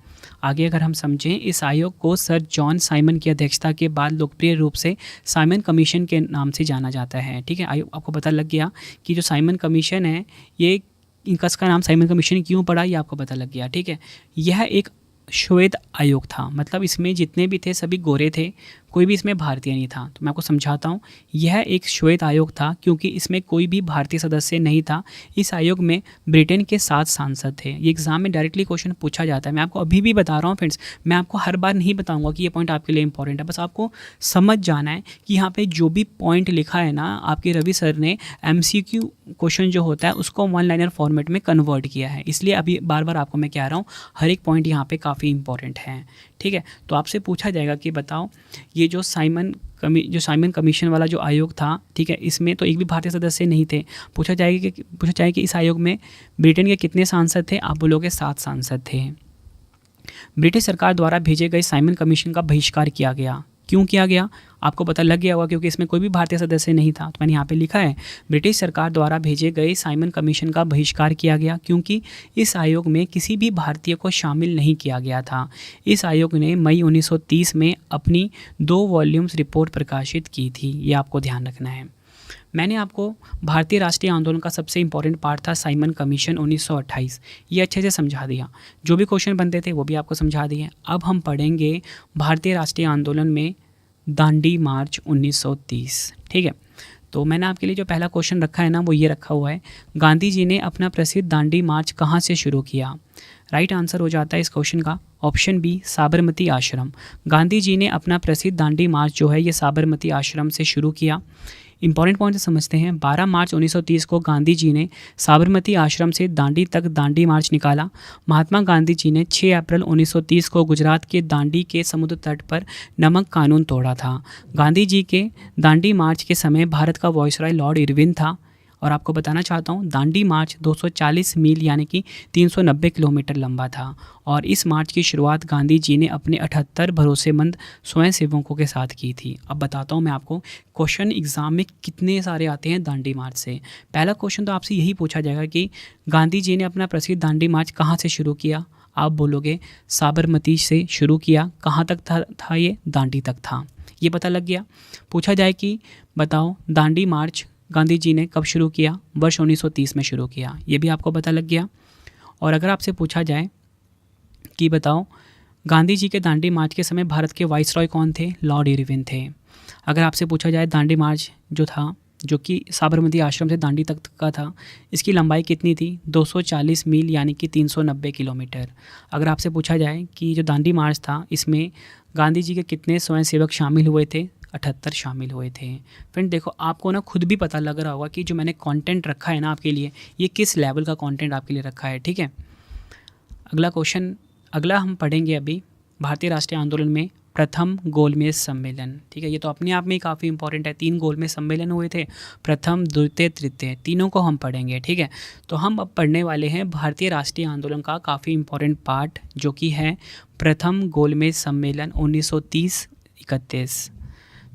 आगे अगर हम समझें, इस आयोग को सर जॉन साइमन की अध्यक्षता के बाद लोकप्रिय रूप से साइमन कमीशन के नाम से जाना जाता है, ठीक है। आयोग आपको पता लग गया कि जो साइमन कमीशन है ये इसका नाम साइमन कमीशन क्यों पड़ा, ये आपको पता लग गया, ठीक है। यह एक श्वेत आयोग था, मतलब इसमें जितने भी थे सभी गोरे थे, कोई भी इसमें भारतीय नहीं था। तो मैं आपको समझाता हूँ, यह एक श्वेत आयोग था क्योंकि इसमें कोई भी भारतीय सदस्य नहीं था। इस आयोग में ब्रिटेन के 7 सांसद थे। ये एग्जाम में डायरेक्टली क्वेश्चन पूछा जाता है। मैं आपको अभी भी बता रहा हूँ फ्रेंड्स, मैं आपको हर बार नहीं बताऊँगा कि ये पॉइंट आपके लिए इंपॉर्टेंट है, बस आपको समझ जाना है कि यहाँ पर जो भी पॉइंट लिखा है ना आपके रवि सर ने, MCQ क्वेश्चन जो होता है उसको 1 लाइनर फॉर्मेट में कन्वर्ट किया है। इसलिए अभी बार बार आपको मैं कह रहा हूँ, हर एक पॉइंट यहाँ पे काफ़ी इंपॉर्टेंट है, ठीक है। तो आपसे पूछा जाएगा कि बताओ ये जो साइमन कमीशन वाला जो आयोग था, ठीक है, इसमें तो एक भी भारतीय सदस्य नहीं थे। पूछा जाएगा कि इस आयोग में ब्रिटेन के कितने सांसद थे, आप बोलोगे 7 सांसद थे। ब्रिटिश सरकार द्वारा भेजे गए साइमन कमीशन का बहिष्कार किया गया। क्यों किया गया आपको पता लग गया होगा, क्योंकि इसमें कोई भी भारतीय सदस्य नहीं था। तो मैंने यहाँ पे लिखा है, ब्रिटिश सरकार द्वारा भेजे गए साइमन कमीशन का बहिष्कार किया गया क्योंकि इस आयोग में किसी भी भारतीय को शामिल नहीं किया गया था। इस आयोग ने मई 1930 में अपनी 2 वॉल्यूम्स रिपोर्ट प्रकाशित की थी। ये आपको ध्यान रखना है। मैंने आपको भारतीय राष्ट्रीय आंदोलन का सबसे इंपॉर्टेंट पार्ट था साइमन कमीशन 1928, ये अच्छे से समझा दिया। जो भी क्वेश्चन बनते थे वो भी आपको समझा दिए। अब हम पढ़ेंगे भारतीय राष्ट्रीय आंदोलन में दांडी मार्च 1930, ठीक है। तो मैंने आपके लिए जो पहला क्वेश्चन रखा है ना वो ये रखा हुआ है, गांधी जी ने अपना प्रसिद्ध दांडी मार्च कहाँ से शुरू किया। राइट आंसर हो जाता है इस क्वेश्चन का ऑप्शन बी, साबरमती आश्रम। गांधी जी ने अपना प्रसिद्ध दांडी मार्च जो है ये साबरमती आश्रम से शुरू किया। इंपॉर्टेंट पॉइंट समझते हैं, 12 मार्च 1930 को गांधी जी ने साबरमती आश्रम से दांडी तक दांडी मार्च निकाला। महात्मा गांधी जी ने 6 अप्रैल 1930 को गुजरात के दांडी के समुद्र तट पर नमक कानून तोड़ा था। गांधी जी के दांडी मार्च के समय भारत का वायसराय लॉर्ड इरविन था। और आपको बताना चाहता हूँ, दांडी मार्च 240 मील यानी कि 390 किलोमीटर लंबा था और इस मार्च की शुरुआत गांधी जी ने अपने 78 भरोसेमंद स्वयंसेवकों के साथ की थी। अब बताता हूँ मैं आपको क्वेश्चन एग्जाम में कितने सारे आते हैं दांडी मार्च से। पहला क्वेश्चन तो आपसे यही पूछा जाएगा कि गांधी जी ने अपना प्रसिद्ध दांडी मार्च कहाँ से शुरू किया। आप बोलोगे साबरमती से शुरू किया। कहाँ तक था ये, दांडी तक था। ये पता लग गया। पूछा जाए कि बताओ दांडी मार्च गांधी जी ने कब शुरू किया, वर्ष 1930 में शुरू किया। ये भी आपको पता लग गया। और अगर आपसे पूछा जाए कि बताओ गांधी जी के दांडी मार्च के समय भारत के वाइसरॉय कौन थे, लॉर्ड इरविन थे। अगर आपसे पूछा जाए दांडी मार्च जो था, जो कि साबरमती आश्रम से दांडी तक का था, इसकी लंबाई कितनी थी, 240 मील यानी कि 390 किलोमीटर। अगर आपसे पूछा जाए कि जो दांडी मार्च था इसमें गांधी जी के कितने स्वयंसेवक शामिल हुए थे, 78 शामिल हुए थे। फ्रेंड देखो, आपको ना खुद भी पता लग रहा होगा कि जो मैंने कंटेंट रखा है ना आपके लिए, ये किस लेवल का कंटेंट आपके लिए रखा है, ठीक है। अगला हम पढ़ेंगे अभी भारतीय राष्ट्रीय आंदोलन में प्रथम गोलमेज सम्मेलन, ठीक है। ये तो अपने आप में ही काफ़ी इंपॉर्टेंट है। 3 गोलमेज सम्मेलन हुए थे, प्रथम, द्वितीय, तृतीय, तीनों को हम पढ़ेंगे, ठीक है। तो हम अब पढ़ने वाले हैं भारतीय राष्ट्रीय आंदोलन का काफ़ी इंपॉर्टेंट पार्ट, जो कि है प्रथम गोलमेज सम्मेलन 1930-31।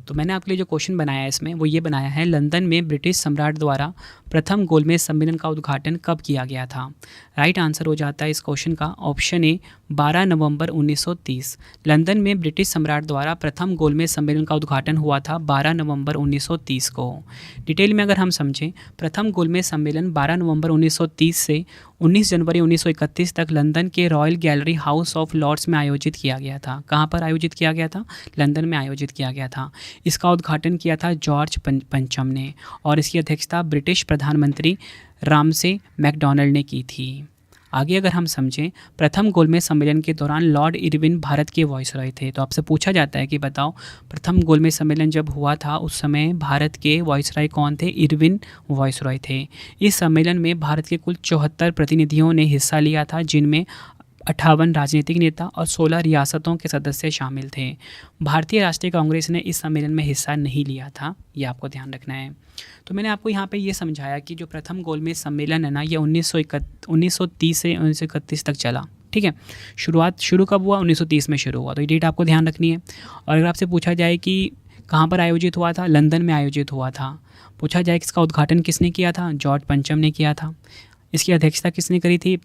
तो मैंने आपके लिए जो क्वेश्चन बनाया है इसमें वो ये बनाया है, लंदन में ब्रिटिश सम्राट द्वारा प्रथम गोलमेज सम्मेलन का उद्घाटन कब किया गया था। राइट आंसर हो जाता है इस क्वेश्चन का ऑप्शन ए 12 नवंबर 1930। लंदन में ब्रिटिश सम्राट द्वारा प्रथम गोलमेज सम्मेलन का उद्घाटन हुआ था 12 नवंबर 1930 को। डिटेल में अगर हम समझें, प्रथम गोलमेज सम्मेलन 12 नवंबर 1930 से 19 जनवरी 1931 तक लंदन के Royal Gallery House of Lords में आयोजित किया गया था। कहाँ पर आयोजित किया गया था? लंदन में आयोजित किया गया था। इसका उद्घाटन किया था जॉर्ज पंचम ने और इसकी अध्यक्षता ब्रिटिश प्रधानमंत्री रामसे मैकडॉनल्ड ने की थी। आगे अगर हम समझें, प्रथम गोलमेज सम्मेलन के दौरान लॉर्ड इरविन भारत के वॉइसरॉय थे। तो आपसे पूछा जाता है कि बताओ, प्रथम गोलमेज सम्मेलन जब हुआ था उस समय भारत के वॉइसरॉय कौन थे? इरविन वॉइसरॉय थे। इस सम्मेलन में भारत के कुल 74 प्रतिनिधियों ने हिस्सा लिया था, जिनमें 58 राजनीतिक नेता और 16 रियासतों के सदस्य शामिल थे। भारतीय राष्ट्रीय कांग्रेस ने इस सम्मेलन में हिस्सा नहीं लिया था, ये आपको ध्यान रखना है। तो मैंने आपको यहाँ पे ये समझाया कि जो प्रथम गोलमेज सम्मेलन है ना, ये 1930 से 1931 तक चला। ठीक है, शुरू कब हुआ? 1930 में शुरू हुआ। तो ये डेट आपको ध्यान रखनी है। और अगर आपसे पूछा जाए कि कहाँ पर आयोजित हुआ था? लंदन में आयोजित हुआ था। पूछा जाए कि इसका उद्घाटन किसने किया था? जॉर्ज पंचम ने किया था। इसकी अध्यक्षता किसने करी थी?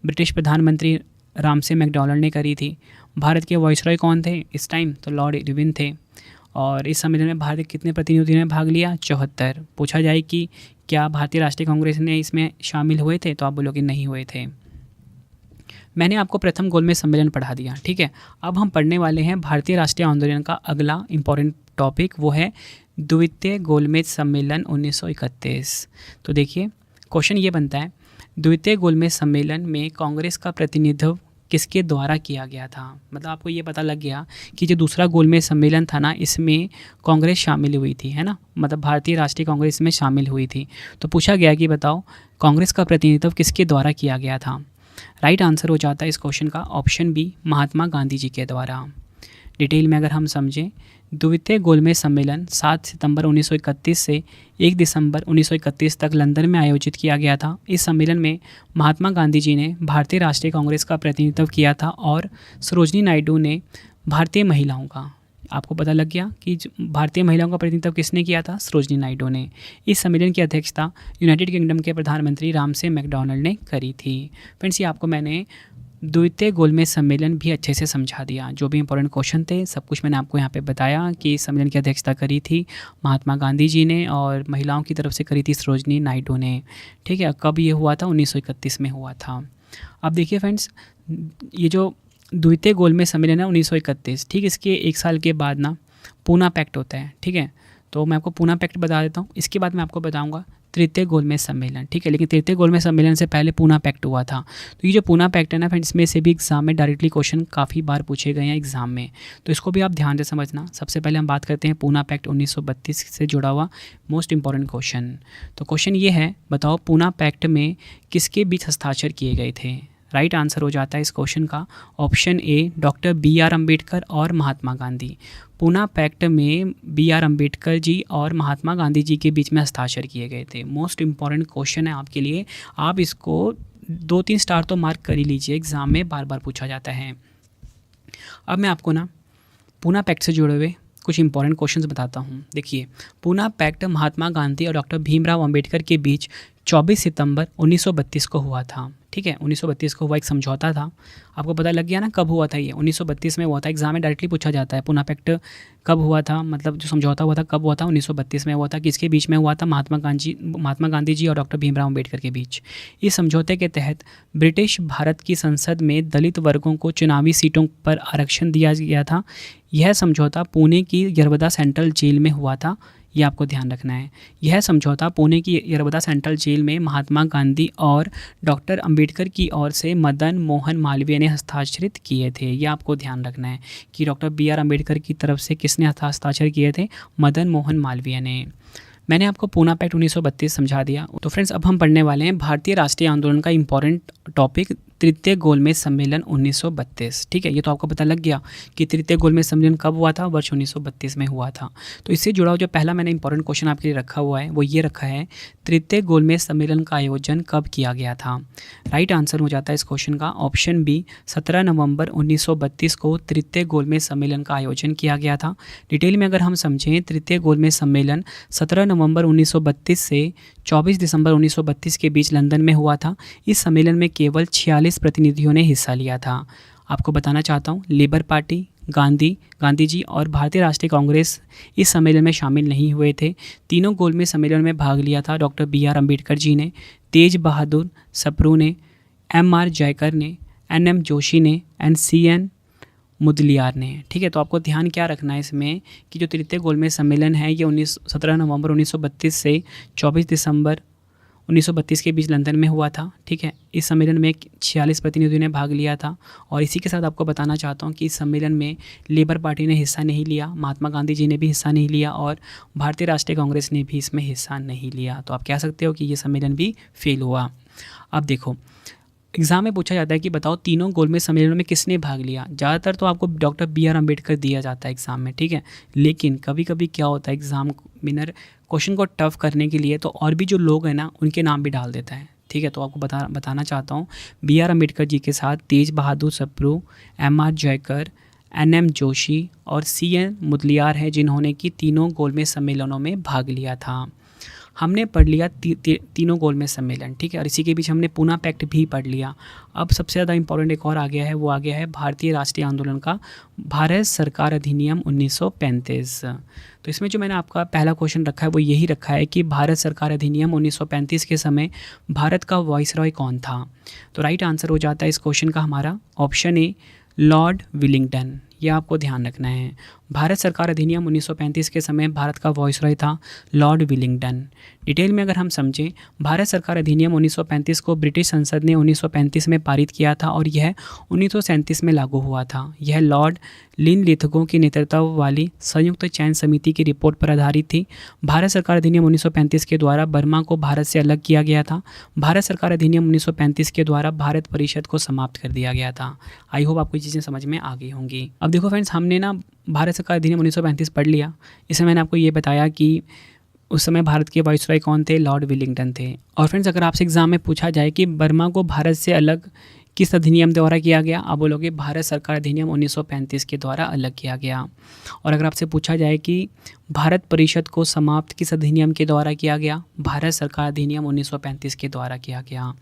ब्रिटिश प्रधानमंत्री रामसे मैकडॉनल्ड ने करी थी। भारत के वॉइसरॉय कौन थे इस टाइम? तो लॉर्ड इरविन थे। और इस सम्मेलन में भारत के कितने प्रतिनिधियों ने भाग लिया? 74। पूछा जाए कि क्या भारतीय राष्ट्रीय कांग्रेस ने इसमें शामिल हुए थे? तो आप बोलोगे नहीं हुए थे। मैंने आपको प्रथम गोलमेज सम्मेलन पढ़ा दिया। ठीक है, अब हम पढ़ने वाले हैं भारतीय राष्ट्रीय आंदोलन का अगला इंपॉर्टेंट टॉपिक, वो है द्वितीय गोलमेज सम्मेलन 1931। तो देखिए, क्वेश्चन ये बनता है, द्वितीय गोलमेज सम्मेलन में कांग्रेस का प्रतिनिधित्व किसके द्वारा किया गया था? मतलब आपको ये पता लग गया कि जो दूसरा गोलमेज सम्मेलन था ना, इसमें कांग्रेस शामिल हुई थी, है ना, मतलब भारतीय राष्ट्रीय कांग्रेस में शामिल हुई थी। तो पूछा गया कि बताओ, कांग्रेस का प्रतिनिधित्व किसके द्वारा किया गया था? राइट आंसर हो जाता है इस क्वेश्चन का ऑप्शन बी, महात्मा गांधी जी के द्वारा। डिटेल में अगर हम समझें, द्वितीय गोलमेज सम्मेलन 7 सितंबर 1931 से 1 दिसंबर 1931 तक लंदन में आयोजित किया गया था। इस सम्मेलन में महात्मा गांधी जी ने भारतीय राष्ट्रीय कांग्रेस का प्रतिनिधित्व किया था और सरोजनी नायडू ने भारतीय महिलाओं का। आपको पता लग गया कि भारतीय महिलाओं का प्रतिनिधित्व किसने किया था? सरोजनी नायडू ने। इस सम्मेलन की अध्यक्षता यूनाइटेड किंगडम के प्रधानमंत्री रामसे मैकडॉनल्ड ने करी थी। फ्रेंड्स, ये आपको मैंने द्वितीय गोलमेज सम्मेलन भी अच्छे से समझा दिया। जो भी इंपॉर्टेंट क्वेश्चन थे सब कुछ मैंने आपको यहाँ पे बताया कि इस सम्मेलन की अध्यक्षता करी थी महात्मा गांधी जी ने और महिलाओं की तरफ से करी थी सरोजनी नायडू ने। ठीक है, कब ये हुआ था? 1931 में हुआ था। अब देखिए फ्रेंड्स, ये जो द्वितीय गोलमेज सम्मेलन है 1931, ठीक, इसके 1 साल के बाद ना पूना पैक्ट होता है। ठीक है, तो मैं आपको पूना पैक्ट बता देता हूँ, इसके बाद मैं आपको बताऊँगा तृतीय गोलमेज सम्मेलन। ठीक है, लेकिन तृतीय गोलमेज सम्मेलन से पहले पूना पैक्ट हुआ था। तो ये जो पूना पैक्ट है ना फ्रेंड्स, इसमें से भी एग्जाम में डायरेक्टली क्वेश्चन काफ़ी बार पूछे गए हैं एग्जाम में, तो इसको भी आप ध्यान से समझना। सबसे पहले हम बात करते हैं पूना पैक्ट 1932 से जुड़ा हुआ मोस्ट इंपॉर्टेंट क्वेश्चन। तो क्वेश्चन ये है, बताओ पूना पैक्ट में किसके बीच हस्ताक्षर किए गए थे? राइट आंसर हो जाता है इस क्वेश्चन का ऑप्शन ए, डॉक्टर BR अम्बेडकर और महात्मा गांधी। पूना पैक्ट में BR अम्बेडकर जी और महात्मा गांधी जी के बीच में हस्ताक्षर किए गए थे। मोस्ट इंपॉर्टेंट क्वेश्चन है आपके लिए, आप इसको 2-3 स्टार तो मार्क कर ही लीजिए, एग्जाम में बार बार पूछा जाता है। अब मैं आपको ना पूना पैक्ट से जुड़े हुए कुछ इंपॉर्टेंट क्वेश्चंस बताता हूँ। देखिए, पूना पैक्ट महात्मा गांधी और डॉक्टर भीमराव अंबेडकर के बीच 24 सितंबर 1932 को हुआ था। ठीक है, 1932 को हुआ, एक समझौता था। आपको पता लग गया ना कब हुआ था? ये 1932 में हुआ था। एग्जाम में डायरेक्टली पूछा जाता है पूना पैक्ट कब हुआ था, मतलब जो समझौता हुआ था कब हुआ था? 1932 में हुआ था। किसके बीच में हुआ था? महात्मा गांधी जी और डॉक्टर भीमराव अम्बेडकर के बीच। इस समझौते के तहत ब्रिटिश भारत की संसद में दलित वर्गों को चुनावी सीटों पर आरक्षण दिया गया था। यह समझौता पुणे की यरवदा सेंट्रल जेल में हुआ था, ये आपको ध्यान रखना है। यह समझौता पुणे की यरवदा सेंट्रल जेल में महात्मा गांधी और डॉक्टर अंबेडकर की ओर से मदन मोहन मालवीय ने हस्ताक्षरित किए थे। ये आपको ध्यान रखना है कि डॉक्टर BR अम्बेडकर की तरफ से किसने हस्ताक्षर किए थे? मदन मोहन मालवीय ने। मैंने आपको पूना पैक्ट 1932 समझा दिया। तो फ्रेंड्स, अब हम पढ़ने वाले हैं भारतीय राष्ट्रीय आंदोलन का इंपॉर्टेंट टॉपिक तृतीय गोलमेज सम्मेलन 1932। ठीक है, ये तो आपको पता लग गया कि तृतीय गोलमेज सम्मेलन कब हुआ था, वर्ष 1932 में हुआ था। तो इससे जुड़ा हुआ जो पहला मैंने इंपॉर्टेंट क्वेश्चन आपके लिए रखा हुआ है वो ये रखा है, तृतीय गोलमेज सम्मेलन का आयोजन कब किया गया था। राइट आंसर हो जाता है इस क्वेश्चन का ऑप्शन बी, 17 नवंबर 1932 को तृतीय गोलमेज सम्मेलन का आयोजन किया गया था। डिटेल में अगर हम समझें, तृतीय गोलमेज सम्मेलन 17 नवंबर 1932 से 24 दिसंबर 1932 के बीच लंदन में हुआ था। इस सम्मेलन में केवल 46 प्रतिनिधियों ने हिस्सा लिया था। आपको बताना चाहता हूँ, लेबर पार्टी, गांधी जी और भारतीय राष्ट्रीय कांग्रेस इस सम्मेलन में शामिल नहीं हुए थे। तीनों गोलमेज सम्मेलन में भाग लिया था डॉक्टर BR अम्बेडकर जी ने, तेज बहादुर सप्रू ने, MR जयकर ने, NM जोशी ने, CN मुदलियार ने। ठीक है, तो आपको ध्यान क्या रखना है इसमें कि जो तृतीय गोलमेज सम्मेलन है ये 17 नवंबर 1932 से 24 दिसंबर 1932 के बीच लंदन में हुआ था। ठीक है, इस सम्मेलन में 46 प्रतिनिधियों ने भाग लिया था। और इसी के साथ आपको बताना चाहता हूँ कि इस सम्मेलन में लेबर पार्टी ने हिस्सा नहीं लिया, महात्मा गांधी जी ने भी हिस्सा नहीं लिया और भारतीय राष्ट्रीय कांग्रेस ने भी इसमें हिस्सा नहीं लिया। तो आप कह सकते हो कि ये सम्मेलन भी फेल हुआ। अब देखो, एग्ज़ाम में पूछा जाता है कि बताओ तीनों गोलमेज सम्मेलनों में किसने भाग लिया। ज़्यादातर तो आपको डॉक्टर BR अम्बेडकर दिया जाता है एग्ज़ाम में। ठीक है, लेकिन कभी कभी क्या होता है, एग्जामिनर क्वेश्चन को टफ करने के लिए तो और भी जो लोग हैं ना उनके नाम भी डाल देता है। ठीक है, तो आपको बताना चाहता हूँ, BR अम्बेडकर जी के साथ तेज बहादुर सप्रू, MR जयकर, NM जोशी और CN मुदलियार हैं जिन्होंने कि तीनों गोलमेज सम्मेलनों में भाग लिया था। हमने पढ़ लिया तीनों गोलमेज सम्मेलन। ठीक है, और इसी के बीच हमने पूना पैक्ट भी पढ़ लिया। अब सबसे ज़्यादा इंपॉर्टेंट एक और आ गया है, वो आ गया है भारतीय राष्ट्रीय आंदोलन का भारत सरकार अधिनियम 1935। तो इसमें जो मैंने आपका पहला क्वेश्चन रखा है वो यही रखा है कि भारत सरकार अधिनियम 1935 के समय भारत का वाइसरॉय कौन था। तो राइट आंसर हो जाता है इस क्वेश्चन का हमारा ऑप्शन ए, लॉर्ड विलिंगटन। ये आपको ध्यान रखना है। भारत सरकार अधिनियम 1935 के समय भारत का वाइसरॉय था लॉर्ड विलिंगटन। डिटेल में अगर हम समझें, भारत सरकार अधिनियम 1935 को ब्रिटिश संसद ने 1935 में पारित किया था और यह 1937 में लागू हुआ था। यह लॉर्ड लिनलिथगो की नेतृत्व वाली संयुक्त चयन समिति की रिपोर्ट पर आधारित थी। भारत सरकार अधिनियम 1935 के द्वारा बर्मा को भारत से अलग किया गया था। भारत सरकार अधिनियम 1935 के द्वारा भारत परिषद को समाप्त कर दिया गया था। आई होप आपको ये चीज़ें समझ में आ गई होंगी। अब देखो फ्रेंड्स, हमने ना भारत सरकार अधिनियम 1935 पढ़ लिया। इसमें मैंने आपको ये बताया कि उस समय भारत के वाइसरॉय कौन थे, लॉर्ड विलिंगटन थे। और फ्रेंड्स, अगर आपसे एग्जाम में पूछा जाए कि बर्मा को भारत से अलग किस अधिनियम द्वारा किया गया, आप बोलोगे भारत सरकार अधिनियम 1935 के द्वारा अलग किया गया। और अगर आपसे पूछा जाए कि भारत परिषद को समाप्त किस अधिनियम के द्वारा किया गया, भारत सरकार अधिनियम 1935 के द्वारा किया गया।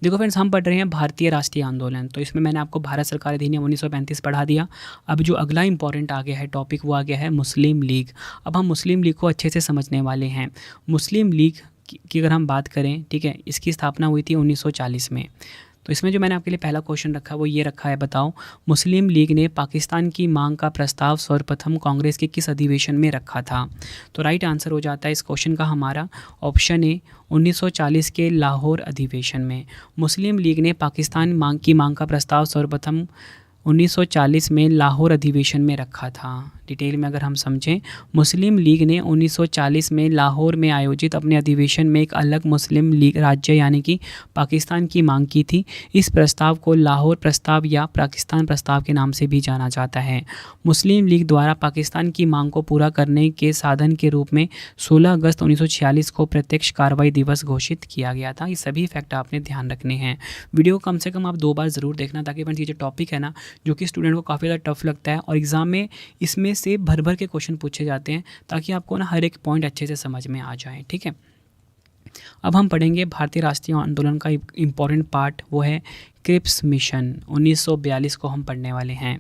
देखो फ्रेंड्स, हम पढ़ रहे हैं भारतीय राष्ट्रीय आंदोलन, तो इसमें मैंने आपको भारत सरकार अधिनियम 1935 पढ़ा दिया। अब जो अगला इंपॉर्टेंट आ गया है टॉपिक, वो आ गया है मुस्लिम लीग। अब हम मुस्लिम लीग को अच्छे से समझने वाले हैं। मुस्लिम लीग की अगर हम बात करें, ठीक है, इसकी स्थापना हुई थी 1940 में। तो इसमें जो मैंने आपके लिए पहला क्वेश्चन रखा वो ये रखा है, बताओ मुस्लिम लीग ने पाकिस्तान की मांग का प्रस्ताव सर्वप्रथम कांग्रेस के किस अधिवेशन में रखा था। तो राइट आंसर हो जाता है इस क्वेश्चन का हमारा ऑप्शन ए, 1940 के लाहौर अधिवेशन में मुस्लिम लीग ने पाकिस्तान की मांग का प्रस्ताव सर्वप्रथम 1940 में लाहौर अधिवेशन में रखा था। डिटेल में अगर हम समझें, मुस्लिम लीग ने 1940 में लाहौर में आयोजित अपने अधिवेशन में एक अलग मुस्लिम लीग राज्य यानी कि पाकिस्तान की मांग की थी। इस प्रस्ताव को लाहौर प्रस्ताव या पाकिस्तान प्रस्ताव के नाम से भी जाना जाता है। मुस्लिम लीग द्वारा पाकिस्तान की मांग को पूरा करने के साधन के रूप में 16 अगस्त 1946 को प्रत्यक्ष कार्रवाई दिवस घोषित किया गया था। ये सभी फैक्ट आपने ध्यान रखने हैं। वीडियो कम से कम आप 2 बार ज़रूर देखना, ताकि फ्रेंड्स ये जो टॉपिक है ना, जो कि स्टूडेंट को काफ़ी ज़्यादा टफ लगता है और एग्ज़ाम में इसमें से भर भर के क्वेश्चन पूछे जाते हैं, ताकि आपको ना हर एक पॉइंट अच्छे से समझ में आ जाए। ठीक है, अब हम पढ़ेंगे भारतीय राष्ट्रीय आंदोलन का इम्पॉर्टेंट पार्ट, वो है क्रिप्स मिशन। 1942 को हम पढ़ने वाले हैं।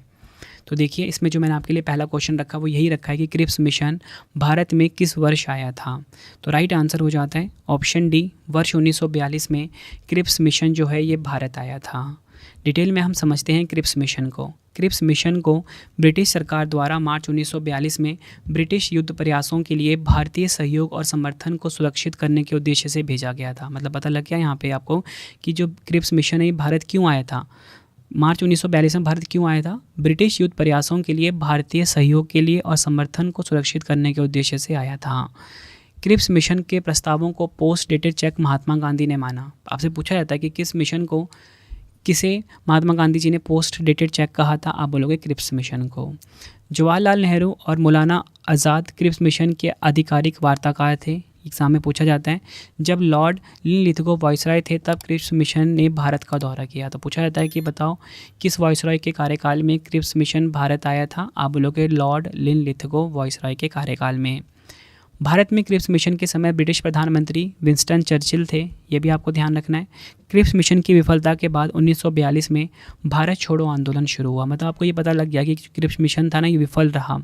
तो देखिए, इसमें जो मैंने आपके लिए पहला क्वेश्चन रखा वो यही रखा है कि क्रिप्स मिशन भारत में किस वर्ष आया था। तो राइट आंसर हो जाता है ऑप्शन डी, वर्ष 1942 में क्रिप्स मिशन जो है ये भारत आया था। डिटेल में हम समझते हैं क्रिप्स मिशन को। क्रिप्स मिशन को ब्रिटिश सरकार द्वारा मार्च 1942 में ब्रिटिश युद्ध प्रयासों के लिए भारतीय सहयोग और समर्थन को सुरक्षित करने के उद्देश्य से भेजा गया था। मतलब पता लग गया यहाँ पे आपको कि जो क्रिप्स मिशन है भारत क्यों आया था, मार्च 1942 में भारत क्यों आया था। ब्रिटिश युद्ध प्रयासों के लिए भारतीय सहयोग के लिए और समर्थन को सुरक्षित करने के उद्देश्य से आया था। क्रिप्स मिशन के प्रस्तावों को post dated cheque Mahatma Gandhi ने माना। आपसे पूछा जाता है कि किस मिशन को किसे महात्मा गांधी जी ने पोस्ट डेटेड चेक कहा था? आप बोलोगे क्रिप्स मिशन को। जवाहरलाल नेहरू और मौलाना आज़ाद क्रिप्स मिशन के आधिकारिक वार्ताकार थे। एग्जाम में पूछा जाता है। जब लॉर्ड लिथगो वायसराय थे तब क्रिप्स मिशन ने भारत का दौरा किया। तो पूछा जाता है कि बताओ किस वायसराय के कार्यकाल में क्रिप्स मिशन भारत आया था? आप बोलोगे लॉर्ड लिथगो वायसराय के कार्यकाल में। भारत में क्रिप्स मिशन के समय ब्रिटिश प्रधानमंत्री विंस्टन चर्चिल थे, ये भी आपको ध्यान रखना है। क्रिप्स मिशन की विफलता के बाद 1942 में भारत छोड़ो आंदोलन शुरू हुआ। मतलब आपको ये पता लग गया कि क्रिप्स मिशन था ना, ये विफल रहा,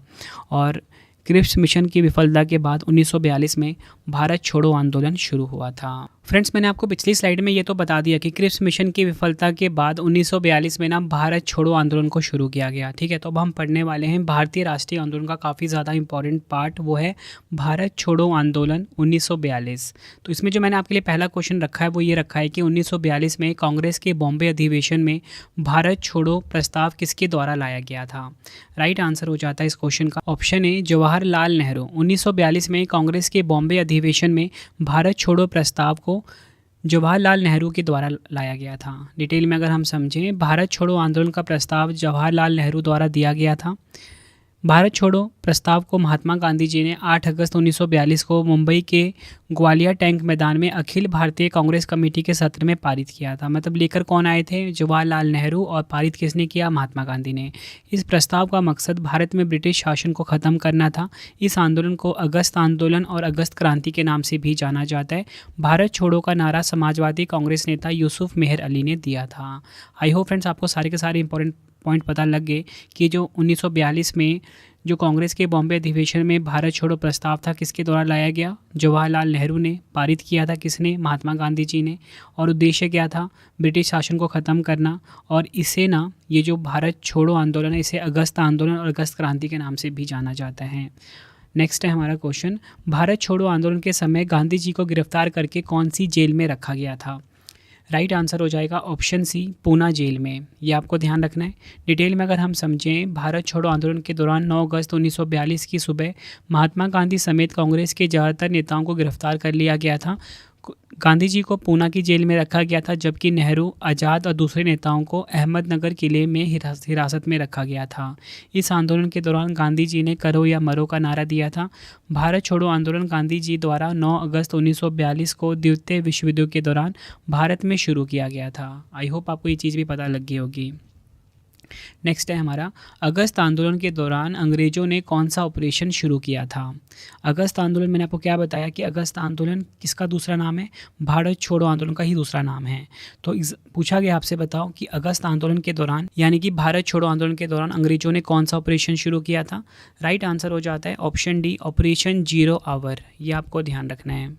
और क्रिप्स मिशन की विफलता के बाद 1942 में भारत छोड़ो आंदोलन शुरू हुआ था। फ्रेंड्स, मैंने आपको पिछली स्लाइड में ये तो बता दिया कि क्रिप्स मिशन की विफलता के बाद 1942 में ना भारत छोड़ो आंदोलन को शुरू किया गया। ठीक है, तो अब हम पढ़ने वाले हैं भारतीय राष्ट्रीय आंदोलन का काफ़ी ज़्यादा इंपॉर्टेंट पार्ट, वो है भारत छोड़ो आंदोलन 1942। तो इसमें जो मैंने आपके लिए पहला क्वेश्चन रखा है वो ये रखा है कि 1942 में कांग्रेस के बॉम्बे अधिवेशन में भारत छोड़ो प्रस्ताव किसके द्वारा लाया गया था? राइट आंसर हो जाता है इस क्वेश्चन का ऑप्शन ए, जवाहरलाल नेहरू। 1942 में कांग्रेस के बॉम्बे अधिवेशन में भारत छोड़ो प्रस्ताव को जवाहरलाल नेहरू के द्वारा लाया गया था। डिटेल में अगर हम समझें, भारत छोड़ो आंदोलन का प्रस्ताव जवाहरलाल नेहरू द्वारा दिया गया था। भारत छोड़ो प्रस्ताव को महात्मा गांधी जी ने 8 अगस्त 1942 को मुंबई के ग्वालियर टैंक मैदान में अखिल भारतीय कांग्रेस कमेटी के सत्र में पारित किया था। मतलब लेकर कौन आए थे? जवाहरलाल नेहरू। और पारित किसने किया? महात्मा गांधी ने। इस प्रस्ताव का मकसद भारत में ब्रिटिश शासन को ख़त्म करना था। इस आंदोलन को अगस्त आंदोलन और अगस्त क्रांति के नाम से भी जाना जाता है। भारत छोड़ो का नारा समाजवादी कांग्रेस नेता यूसुफ मेहर अली ने दिया था। आई होप फ्रेंड्स आपको सारे के सारे इंपॉर्टेंट पॉइंट पता लग गए कि जो 1942 में जो कांग्रेस के बॉम्बे अधिवेशन में भारत छोड़ो प्रस्ताव था किसके द्वारा लाया गया? जवाहरलाल नेहरू ने। पारित किया था किसने? महात्मा गांधी जी ने। और उद्देश्य क्या था? ब्रिटिश शासन को ख़त्म करना। और इसे ना, ये जो भारत छोड़ो आंदोलन है, इसे अगस्त आंदोलन और अगस्त क्रांति के नाम से भी जाना जाता है। नेक्स्ट है हमारा क्वेश्चन, भारत छोड़ो आंदोलन के समय गांधी जी को गिरफ्तार करके कौन सी जेल में रखा गया था? राइट आंसर हो जाएगा ऑप्शन सी, पूना जेल में। ये आपको ध्यान रखना है। डिटेल में अगर हम समझें, भारत छोड़ो आंदोलन के दौरान 9 अगस्त 1942 की सुबह महात्मा गांधी समेत कांग्रेस के ज़्यादातर नेताओं को गिरफ्तार कर लिया गया था। गांधी जी को पूना की जेल में रखा गया था, जबकि नेहरू, आज़ाद और दूसरे नेताओं को अहमदनगर किले में हिरासत में रखा गया था। इस आंदोलन के दौरान गांधी जी ने करो या मरो का नारा दिया था। भारत छोड़ो आंदोलन गांधी जी द्वारा 9 अगस्त 1942 को द्वितीय विश्व युद्ध के दौरान भारत में शुरू किया गया था। आई होप आपको ये चीज़ भी पता लग गई होगी। नेक्स्ट है हमारा, अगस्त आंदोलन के दौरान अंग्रेज़ों ने कौन सा ऑपरेशन शुरू किया था? अगस्त आंदोलन, मैंने आपको क्या बताया कि अगस्त आंदोलन किसका दूसरा नाम है? भारत छोड़ो आंदोलन का ही दूसरा नाम है। तो पूछा गया आपसे, बताओ कि अगस्त आंदोलन के दौरान, यानी कि भारत छोड़ो आंदोलन के दौरान अंग्रेज़ों ने कौन सा ऑपरेशन शुरू किया था? राइट आंसर हो जाता है option D, operation zero hour. ये आपको ध्यान रखना है।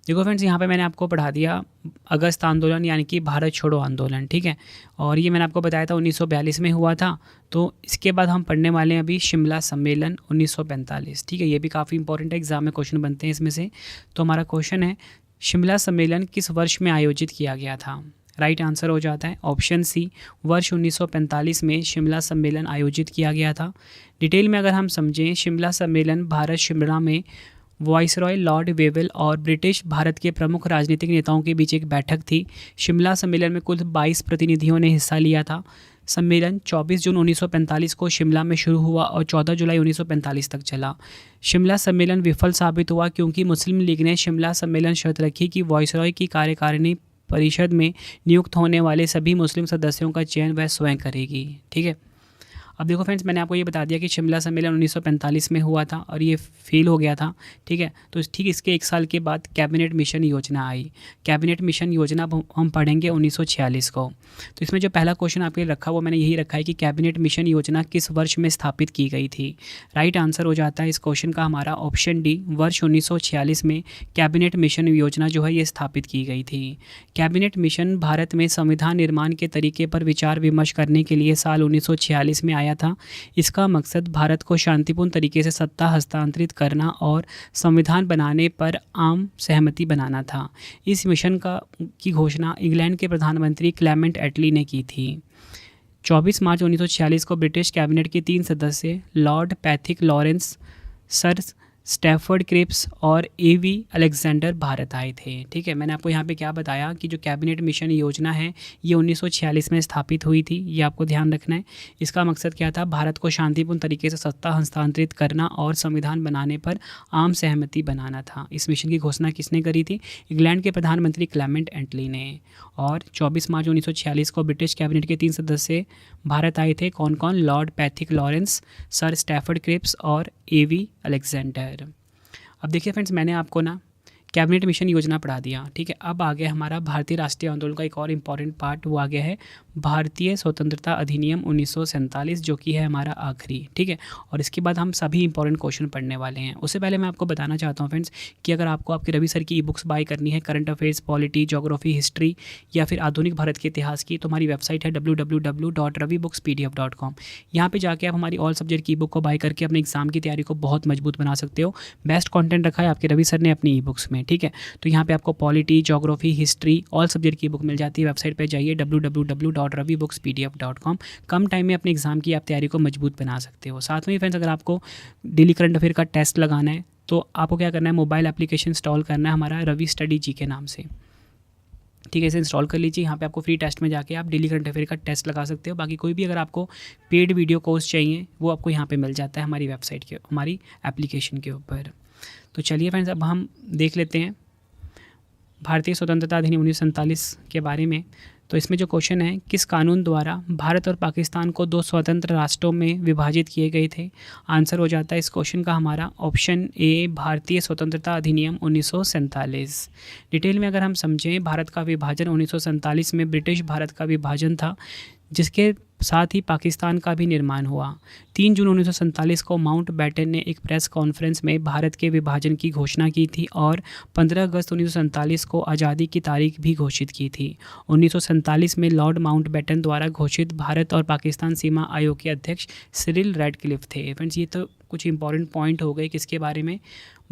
देखो फ्रेंड्स, यहाँ पे मैंने आपको पढ़ा दिया अगस्त आंदोलन यानी कि भारत छोड़ो आंदोलन, ठीक है। और ये मैंने आपको बताया था 1942 में हुआ था। तो इसके बाद हम पढ़ने वाले हैं अभी शिमला सम्मेलन 1945, ठीक है। ये भी काफ़ी इंपॉर्टेंट है, एग्जाम में क्वेश्चन बनते हैं इसमें से। तो हमारा क्वेश्चन है, शिमला सम्मेलन किस वर्ष में आयोजित किया गया था? राइट आंसर हो जाता है ऑप्शन सी, वर्ष 1945 में शिमला सम्मेलन आयोजित किया गया था। डिटेल में अगर हम समझें, शिमला सम्मेलन भारत शिमला में वाइसरॉय लॉर्ड वेवेल और ब्रिटिश भारत के प्रमुख राजनीतिक नेताओं के बीच एक बैठक थी। शिमला सम्मेलन में कुल 22 प्रतिनिधियों ने हिस्सा लिया था। सम्मेलन 24 जून 1945 को शिमला में शुरू हुआ और 14 जुलाई 1945 तक चला। शिमला सम्मेलन विफल साबित हुआ क्योंकि मुस्लिम लीग ने शिमला सम्मेलन शर्त रखी कि वाइसरॉय की कार्यकारिणी परिषद में नियुक्त होने वाले सभी मुस्लिम सदस्यों का चयन वह स्वयं करेगी, ठीक है। अब देखो फ्रेंड्स, मैंने आपको ये बता दिया कि शिमला सम्मेलन 1945 में हुआ था और ये फेल हो गया था, ठीक है। तो ठीक इसके 1 साल के बाद कैबिनेट मिशन योजना आई। कैबिनेट मिशन योजना हम पढ़ेंगे 1946 को। तो इसमें जो पहला क्वेश्चन आपके रखा वो मैंने यही रखा है कि कैबिनेट मिशन योजना किस वर्ष में स्थापित की गई थी? राइट आंसर हो जाता है इस क्वेश्चन का हमारा ऑप्शन डी, वर्ष 1946 में कैबिनेट मिशन योजना जो है ये स्थापित की गई थी। कैबिनेट मिशन भारत में संविधान निर्माण के तरीके पर विचार विमर्श करने के लिए साल 1946 में आया था। इसका मकसद भारत को शांतिपूर्ण तरीके से सत्ता हस्तांतरित करना और संविधान बनाने पर आम सहमति बनाना था। इस मिशन की घोषणा इंग्लैंड के प्रधानमंत्री क्लेमेंट एटली ने की थी। 24 मार्च 1946 को ब्रिटिश कैबिनेट के 3 सदस्य Lord Pethick Lawrence, Sir Stafford Cripps और एवी अलेक्जेंडर भारत आए थे। ठीक है, मैंने आपको यहाँ पे क्या बताया कि जो कैबिनेट मिशन योजना है ये 1946 में स्थापित हुई थी, ये आपको ध्यान रखना है। इसका मकसद क्या था? भारत को शांतिपूर्ण तरीके से सत्ता हस्तांतरित करना और संविधान बनाने पर आम सहमति बनाना था। इस मिशन की घोषणा किसने करी थी? इंग्लैंड के प्रधानमंत्री क्लेमेंट एटली ने। और 24 मार्च 1946 को ब्रिटिश कैबिनेट के 3 सदस्य भारत आए थे। कौन कौन? Lord Pethick Lawrence, Sir Stafford Cripps और एवी अलेक्जेंडर। अब देखिए फ्रेंड्स, मैंने आपको ना कैबिनेट मिशन योजना पढ़ा दिया। ठीक है, अब आ गया हमारा भारतीय राष्ट्रीय आंदोलन का एक और इम्पॉर्टेंट पार्ट, वो आ गया है भारतीय स्वतंत्रता अधिनियम 1947, जो कि है हमारा आखिरी। ठीक है, और इसके बाद हम सभी इंपॉर्टेंट क्वेश्चन पढ़ने वाले हैं। उससे पहले मैं आपको बताना चाहता हूँ फ्रेंड्स कि अगर आपको आपके रवि सर की ई बुक्स बाय करनी है, current affairs, polity, geography, history या फिर आधुनिक भारत के इतिहास की, तो हमारी वेबसाइट है www.ravibookspdf.com। यहाँ पे जाके आप हमारी ऑल सब्जेक्ट की ई बुक को बाय करके अपने एग्जाम की तैयारी को बहुत मजबूत बना सकते हो। बेस्ट कंटेंट रखा है आपके रवि सर ने अपनी ई बुक्स में। ठीक है, तो यहाँ पे आपको polity, geography, history, all subject की बुक मिल जाती है। वेबसाइट पे जाइए www.ravibookspdf.com। कम टाइम में अपने एग्जाम की आप तैयारी को मजबूत बना सकते हो। साथ में फ्रेंड्स, अगर आपको डेली करंट अफेयर का टेस्ट लगाना है तो आपको क्या करना है? मोबाइल एप्लीकेशन इंस्टॉल करना है हमारा रवि स्टडी जी के नाम से। ठीक है, इसे इंस्टॉल कर लीजिए। यहाँ पे आपको फ्री टेस्ट में जाके आप डेली करंट अफेयर का टेस्ट लगा सकते हो। बाकी कोई भी अगर आपको पेड वीडियो कोर्स चाहिए वो आपको यहाँ पे मिल जाता है हमारी वेबसाइट के, हमारी एप्लीकेशन के ऊपर। तो चलिए फ्रेंड्स, अब हम देख लेते हैं भारतीय स्वतंत्रता अधिनियम 1947 के बारे में। तो इसमें जो क्वेश्चन है, किस कानून द्वारा भारत और पाकिस्तान को 2 स्वतंत्र राष्ट्रों में विभाजित किए गए थे? आंसर हो जाता है इस क्वेश्चन का हमारा ऑप्शन ए, भारतीय स्वतंत्रता अधिनियम 1947। डिटेल में अगर हम समझें, भारत का विभाजन 1947 में ब्रिटिश भारत का विभाजन था, जिसके साथ ही पाकिस्तान का भी निर्माण हुआ। 3 जून 1947 को माउंट बैटन ने एक प्रेस कॉन्फ्रेंस में भारत के विभाजन की घोषणा की थी और 15 अगस्त 1947 को आज़ादी की तारीख भी घोषित की थी। 1947 में लॉर्ड माउंट बैटन द्वारा घोषित भारत और पाकिस्तान सीमा आयोग के अध्यक्ष सिरिल रैडक्लिफ थे। फ्रेंड्स, ये तो कुछ इंपॉर्टेंट पॉइंट हो गए किसके बारे में?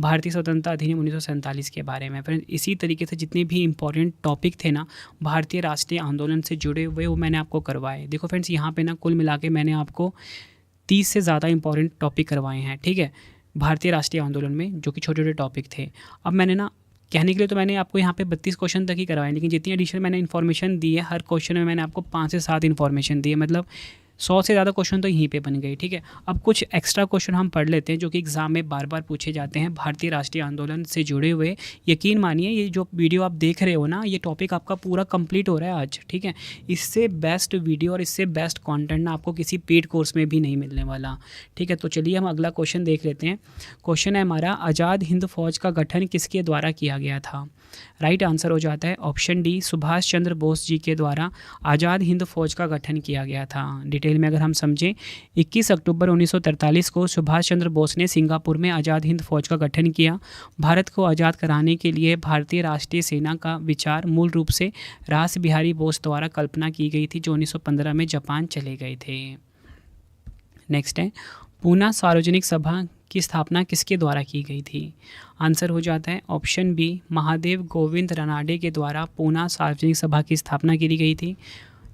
भारतीय स्वतंत्रता अधिनियम 1947 के बारे में। फ्रेंड्स, इसी तरीके से जितने भी इंपॉर्टेंट टॉपिक थे ना भारतीय राष्ट्रीय आंदोलन से जुड़े हुए, वो मैंने आपको करवाए। देखो फ्रेंड्स, यहाँ पे ना कुल मिला के मैंने आपको 30 से ज़्यादा इंपॉर्टेंट टॉपिक करवाए हैं। ठीक है, भारतीय राष्ट्रीय आंदोलन में, जो कि छोटे छोटे टॉपिक थे। अब मैंने ना कहने के लिए तो मैंने आपको यहाँ पे 32 क्वेश्चन तक ही करवाए, लेकिन जितनी एडिशनल मैंने इन्फॉर्मेशन दी है, हर क्वेश्चन में मैंने आपको 5 से 7 इन्फॉर्मेशन दी है। मतलब 100 से ज़्यादा क्वेश्चन तो यहीं पे बन गए। ठीक है, अब कुछ एक्स्ट्रा क्वेश्चन हम पढ़ लेते हैं जो कि एग्जाम में बार बार पूछे जाते हैं भारतीय राष्ट्रीय आंदोलन से जुड़े हुए। यकीन मानिए, ये जो वीडियो आप देख रहे हो ना, ये टॉपिक आपका पूरा कंप्लीट हो रहा है आज। ठीक है, इससे बेस्ट वीडियो और इससे बेस्ट कंटेंट ना आपको किसी पेड कोर्स में भी नहीं मिलने वाला। ठीक है, तो चलिए हम अगला क्वेश्चन देख लेते हैं। क्वेश्चन है हमारा, आज़ाद हिंद फौज का गठन किसके द्वारा किया गया था? राइट आंसर हो जाता है ऑप्शन डी, सुभाष चंद्र बोस जी के द्वारा आज़ाद हिंद फौज का गठन किया गया था। डिटेल में अगर हम समझें, 21 अक्टूबर 1943 को सुभाष चंद्र बोस ने सिंगापुर में आज़ाद हिंद फौज का गठन किया। भारत को आज़ाद कराने के लिए भारतीय राष्ट्रीय सेना का विचार मूल रूप से रास बिहारी बोस द्वारा कल्पना की गई थी, जो 1915 में जापान चले गए थे। नेक्स्ट है, पूना सार्वजनिक सभा की स्थापना किसके द्वारा की गई थी? आंसर हो जाता है ऑप्शन बी, महादेव गोविंद रनाडे के द्वारा पूना सार्वजनिक सभा की स्थापना की गई थी।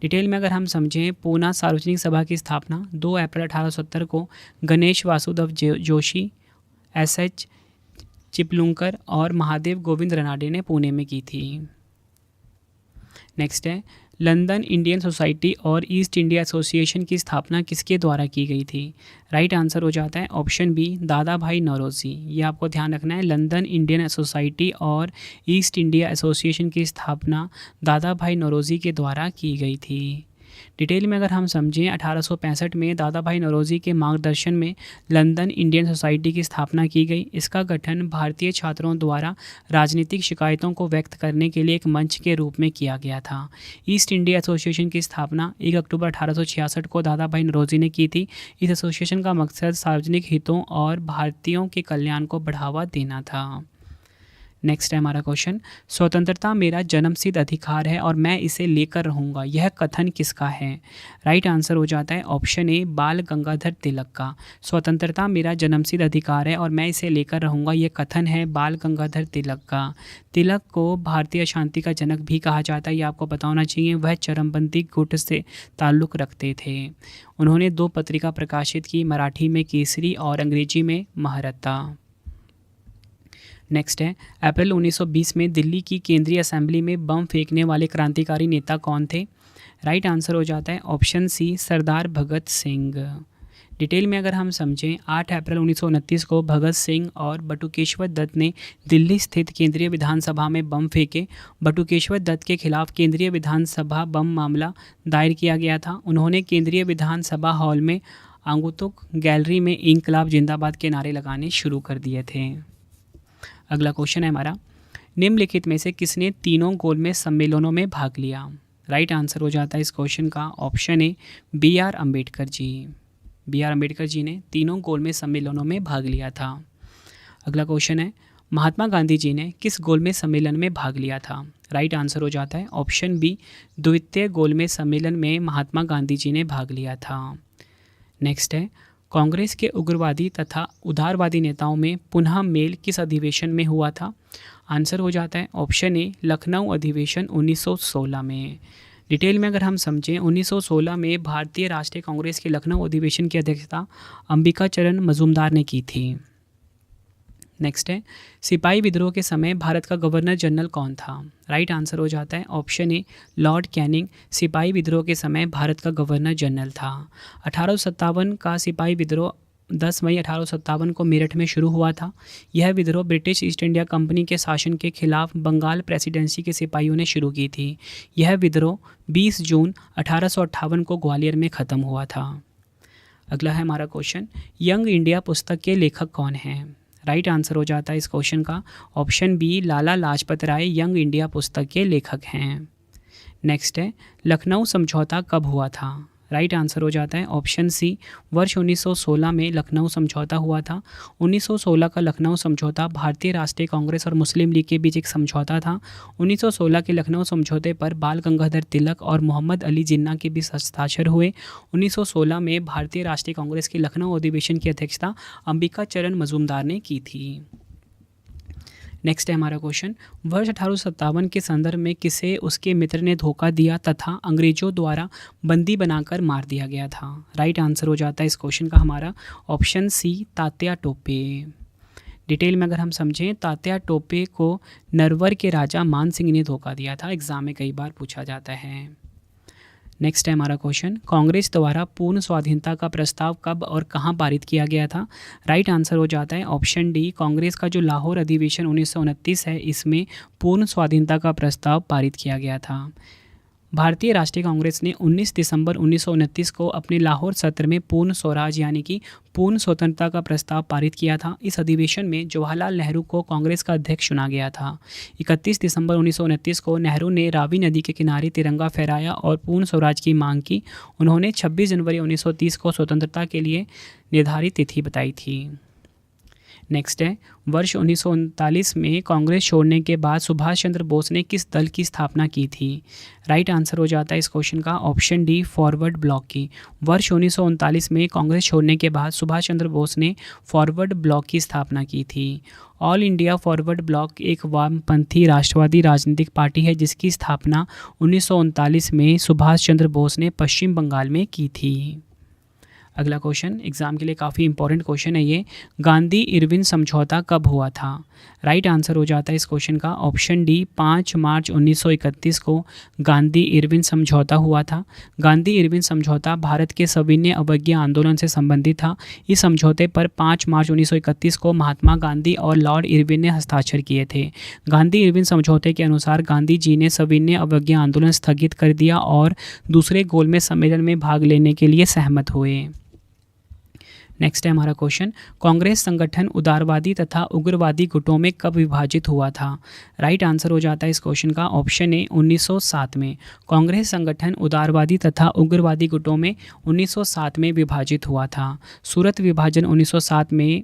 डिटेल में अगर हम समझें, पूना सार्वजनिक सभा की स्थापना 2 अप्रैल 1870 को गणेश वासुदेव जोशी, एस.एच. चिपलुंकर और महादेव गोविंद रनाडे ने पुणे में की थी। नेक्स्ट है, लंदन इंडियन सोसाइटी और ईस्ट इंडिया एसोसिएशन की स्थापना किसके द्वारा की गई थी? राइट आंसर हो जाता है ऑप्शन बी, दादा भाई नौरोजी। ये आपको ध्यान रखना है, लंदन इंडियन सोसाइटी और ईस्ट इंडिया एसोसिएशन की स्थापना दादा भाई नौरोजी के द्वारा की गई थी। डिटेल में अगर हम समझें, 1865 में दादा भाई नौरोजी के मार्गदर्शन में लंदन इंडियन सोसाइटी की स्थापना की गई। इसका गठन भारतीय छात्रों द्वारा राजनीतिक शिकायतों को व्यक्त करने के लिए एक मंच के रूप में किया गया था। ईस्ट इंडिया एसोसिएशन की स्थापना 1 अक्टूबर 1866 को दादा भाई नौरोजी ने की थी। इस एसोसिएशन का मकसद सार्वजनिक हितों और भारतीयों के कल्याण को बढ़ावा देना था। नेक्स्ट है हमारा क्वेश्चन, स्वतंत्रता मेरा जन्मसिद्ध अधिकार है और मैं इसे लेकर रहूँगा, यह कथन किसका है? राइट आंसर हो जाता है ऑप्शन ए, बाल गंगाधर तिलक का। स्वतंत्रता मेरा जन्मसिद्ध अधिकार है और मैं इसे लेकर रहूँगा, यह कथन है बाल गंगाधर तिलक का। तिलक को भारतीय शांति का जनक भी कहा जाता है, ये आपको पता होना चाहिए। वह चरमपंथी गुट से ताल्लुक़ रखते थे। उन्होंने 2 पत्रिका प्रकाशित की, मराठी में केसरी और अंग्रेजी में महारत्ता। नेक्स्ट है, अप्रैल 1920 में दिल्ली की केंद्रीय असेंबली में बम फेंकने वाले क्रांतिकारी नेता कौन थे? राइट आंसर हो जाता है ऑप्शन सी, सरदार भगत सिंह। डिटेल में अगर हम समझें, 8 अप्रैल 1929 को भगत सिंह और बटुकेश्वर दत्त ने दिल्ली स्थित केंद्रीय विधानसभा में बम फेंके। बटुकेश्वर दत्त के खिलाफ केंद्रीय विधानसभा बम मामला दायर किया गया था। उन्होंने केंद्रीय विधानसभा हॉल में आगंतुक गैलरी में इंकलाब जिंदाबाद के नारे लगाने शुरू कर दिए थे। अगला क्वेश्चन है हमारा, निम्नलिखित में से किसने तीनों गोलमेज सम्मेलनों में भाग लिया? राइट आंसर हो जाता है इस क्वेश्चन का option A, B R Ambedkar ji. B R Ambedkar ji ने तीनों गोलमेज सम्मेलनों में भाग लिया था। अगला क्वेश्चन है, महात्मा गांधी जी ने किस गोलमेज सम्मेलन में भाग लिया था? राइट आंसर हो जाता है ऑप्शन बी, द्वितीय गोलमेज सम्मेलन में महात्मा गांधी जी ने भाग लिया था। नेक्स्ट है, कांग्रेस के उग्रवादी तथा उदारवादी नेताओं में पुनः मेल किस अधिवेशन में हुआ था? आंसर हो जाता है ऑप्शन ए, लखनऊ अधिवेशन 1916 में। डिटेल में अगर हम समझें, 1916 में भारतीय राष्ट्रीय कांग्रेस के लखनऊ अधिवेशन की अध्यक्षता अंबिका चरण मजूमदार ने की थी। नेक्स्ट है, सिपाही विद्रोह के समय भारत का गवर्नर जनरल कौन था? राइट आंसर हो जाता है ऑप्शन ए, लॉर्ड कैनिंग सिपाही विद्रोह के समय भारत का गवर्नर जनरल था। 1857 का सिपाही विद्रोह 10 मई 1857 को मेरठ में शुरू हुआ था। यह विद्रोह ब्रिटिश ईस्ट इंडिया कंपनी के शासन के खिलाफ बंगाल प्रेसिडेंसी के सिपाहियों ने शुरू की थी। यह विद्रोह 20 जून 1858 को ग्वालियर में ख़त्म हुआ था। अगला है हमारा क्वेश्चन, यंग इंडिया पुस्तक के लेखक कौन हैं? राइट आंसर हो जाता है इस क्वेश्चन का option B, Lala Lajpat Rai young India पुस्तक के लेखक हैं। नेक्स्ट है, लखनऊ समझौता कब हुआ था? राइट आंसर हो जाता है ऑप्शन सी, वर्ष 1916 में लखनऊ समझौता हुआ था। 1916 का लखनऊ समझौता भारतीय राष्ट्रीय कांग्रेस और मुस्लिम लीग के बीच एक समझौता था। 1916 के लखनऊ समझौते पर बाल गंगाधर तिलक और मोहम्मद अली जिन्ना के बीच हस्ताक्षर हुए। 1916 में भारतीय राष्ट्रीय कांग्रेस के लखनऊ अधिवेशन की अध्यक्षता अंबिका चरण मजूमदार ने की थी। नेक्स्ट है हमारा क्वेश्चन, वर्ष 1857 के संदर्भ में किसे उसके मित्र ने धोखा दिया तथा अंग्रेजों द्वारा बंदी बनाकर मार दिया गया था? राइट आंसर हो जाता है इस क्वेश्चन का हमारा option C, Tatya Tope. Detail में अगर हम समझें, तात्या टोपे को नरवर के राजा मान सिंह ने धोखा दिया था। एग्जाम में कई बार पूछा जाता है। नेक्स्ट है हमारा क्वेश्चन, कांग्रेस द्वारा पूर्ण स्वाधीनता का प्रस्ताव कब और कहां पारित किया गया था? राइट आंसर हो जाता है ऑप्शन डी, कांग्रेस का जो लाहौर अधिवेशन 1929 है, इसमें पूर्ण स्वाधीनता का प्रस्ताव पारित किया गया था। भारतीय राष्ट्रीय कांग्रेस ने 19 दिसंबर 1929 को अपने लाहौर सत्र में पूर्ण स्वराज यानी कि पूर्ण स्वतंत्रता का प्रस्ताव पारित किया था। इस अधिवेशन में जवाहरलाल नेहरू को कांग्रेस का अध्यक्ष चुना गया था। 31 दिसंबर 1929 को नेहरू ने रावी नदी के किनारे तिरंगा फहराया और पूर्ण स्वराज की मांग की। उन्होंने 26 जनवरी 1930 को स्वतंत्रता के लिए निर्धारित तिथि बताई थी। नेक्स्ट है, वर्ष 1939 में कांग्रेस छोड़ने के बाद सुभाष चंद्र बोस ने किस दल की स्थापना की थी? राइट आंसर हो जाता है इस क्वेश्चन का ऑप्शन डी, फॉरवर्ड ब्लॉक की। वर्ष 1939 में कांग्रेस छोड़ने के बाद सुभाष चंद्र बोस ने फॉरवर्ड ब्लॉक की स्थापना की थी। ऑल इंडिया फॉरवर्ड ब्लॉक एक वामपंथी राष्ट्रवादी राजनीतिक पार्टी है जिसकी स्थापना 1939 में सुभाष चंद्र बोस ने पश्चिम बंगाल में की थी। अगला क्वेश्चन एग्जाम के लिए काफ़ी इंपॉर्टेंट क्वेश्चन है ये, गांधी इरविन समझौता कब हुआ था? राइट आंसर हो जाता है इस क्वेश्चन का ऑप्शन डी, 5 मार्च 1931 को गांधी इरविन समझौता हुआ था। गांधी इरविन समझौता भारत के सविनय अवज्ञा आंदोलन से संबंधित था। इस समझौते पर 5 मार्च 1931 को महात्मा गांधी और लॉर्ड इरविन ने हस्ताक्षर किए थे। गांधी इरविन समझौते के अनुसार गांधी जी ने सविनय अवज्ञा आंदोलन स्थगित कर दिया और दूसरे गोलमेज सम्मेलन में भाग लेने के लिए सहमत हुए। नेक्स्ट है हमारा क्वेश्चन, कांग्रेस संगठन उदारवादी तथा उग्रवादी गुटों में कब विभाजित हुआ था? राइट आंसर हो जाता है इस क्वेश्चन का ऑप्शन ए, 1907 में। कांग्रेस संगठन उदारवादी तथा उग्रवादी गुटों में 1907 में विभाजित हुआ था। सूरत विभाजन 1907 में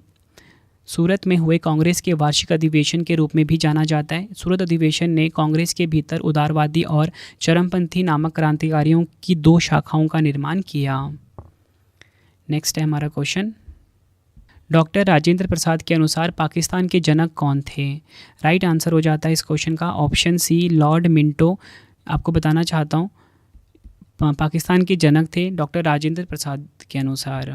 सूरत में हुए कांग्रेस के वार्षिक अधिवेशन के रूप में भी जाना जाता है। सूरत अधिवेशन ने कांग्रेस के भीतर उदारवादी और चरमपंथी नामक क्रांतिकारियों की 2 शाखाओं का निर्माण किया। नेक्स्ट है हमारा क्वेश्चन, डॉक्टर राजेंद्र प्रसाद के अनुसार पाकिस्तान के जनक कौन थे? राइट आंसर हो जाता है इस क्वेश्चन का ऑप्शन सी, लॉर्ड मिंटो। आपको बताना चाहता हूँ, पाकिस्तान के जनक थे डॉक्टर राजेंद्र प्रसाद के अनुसार।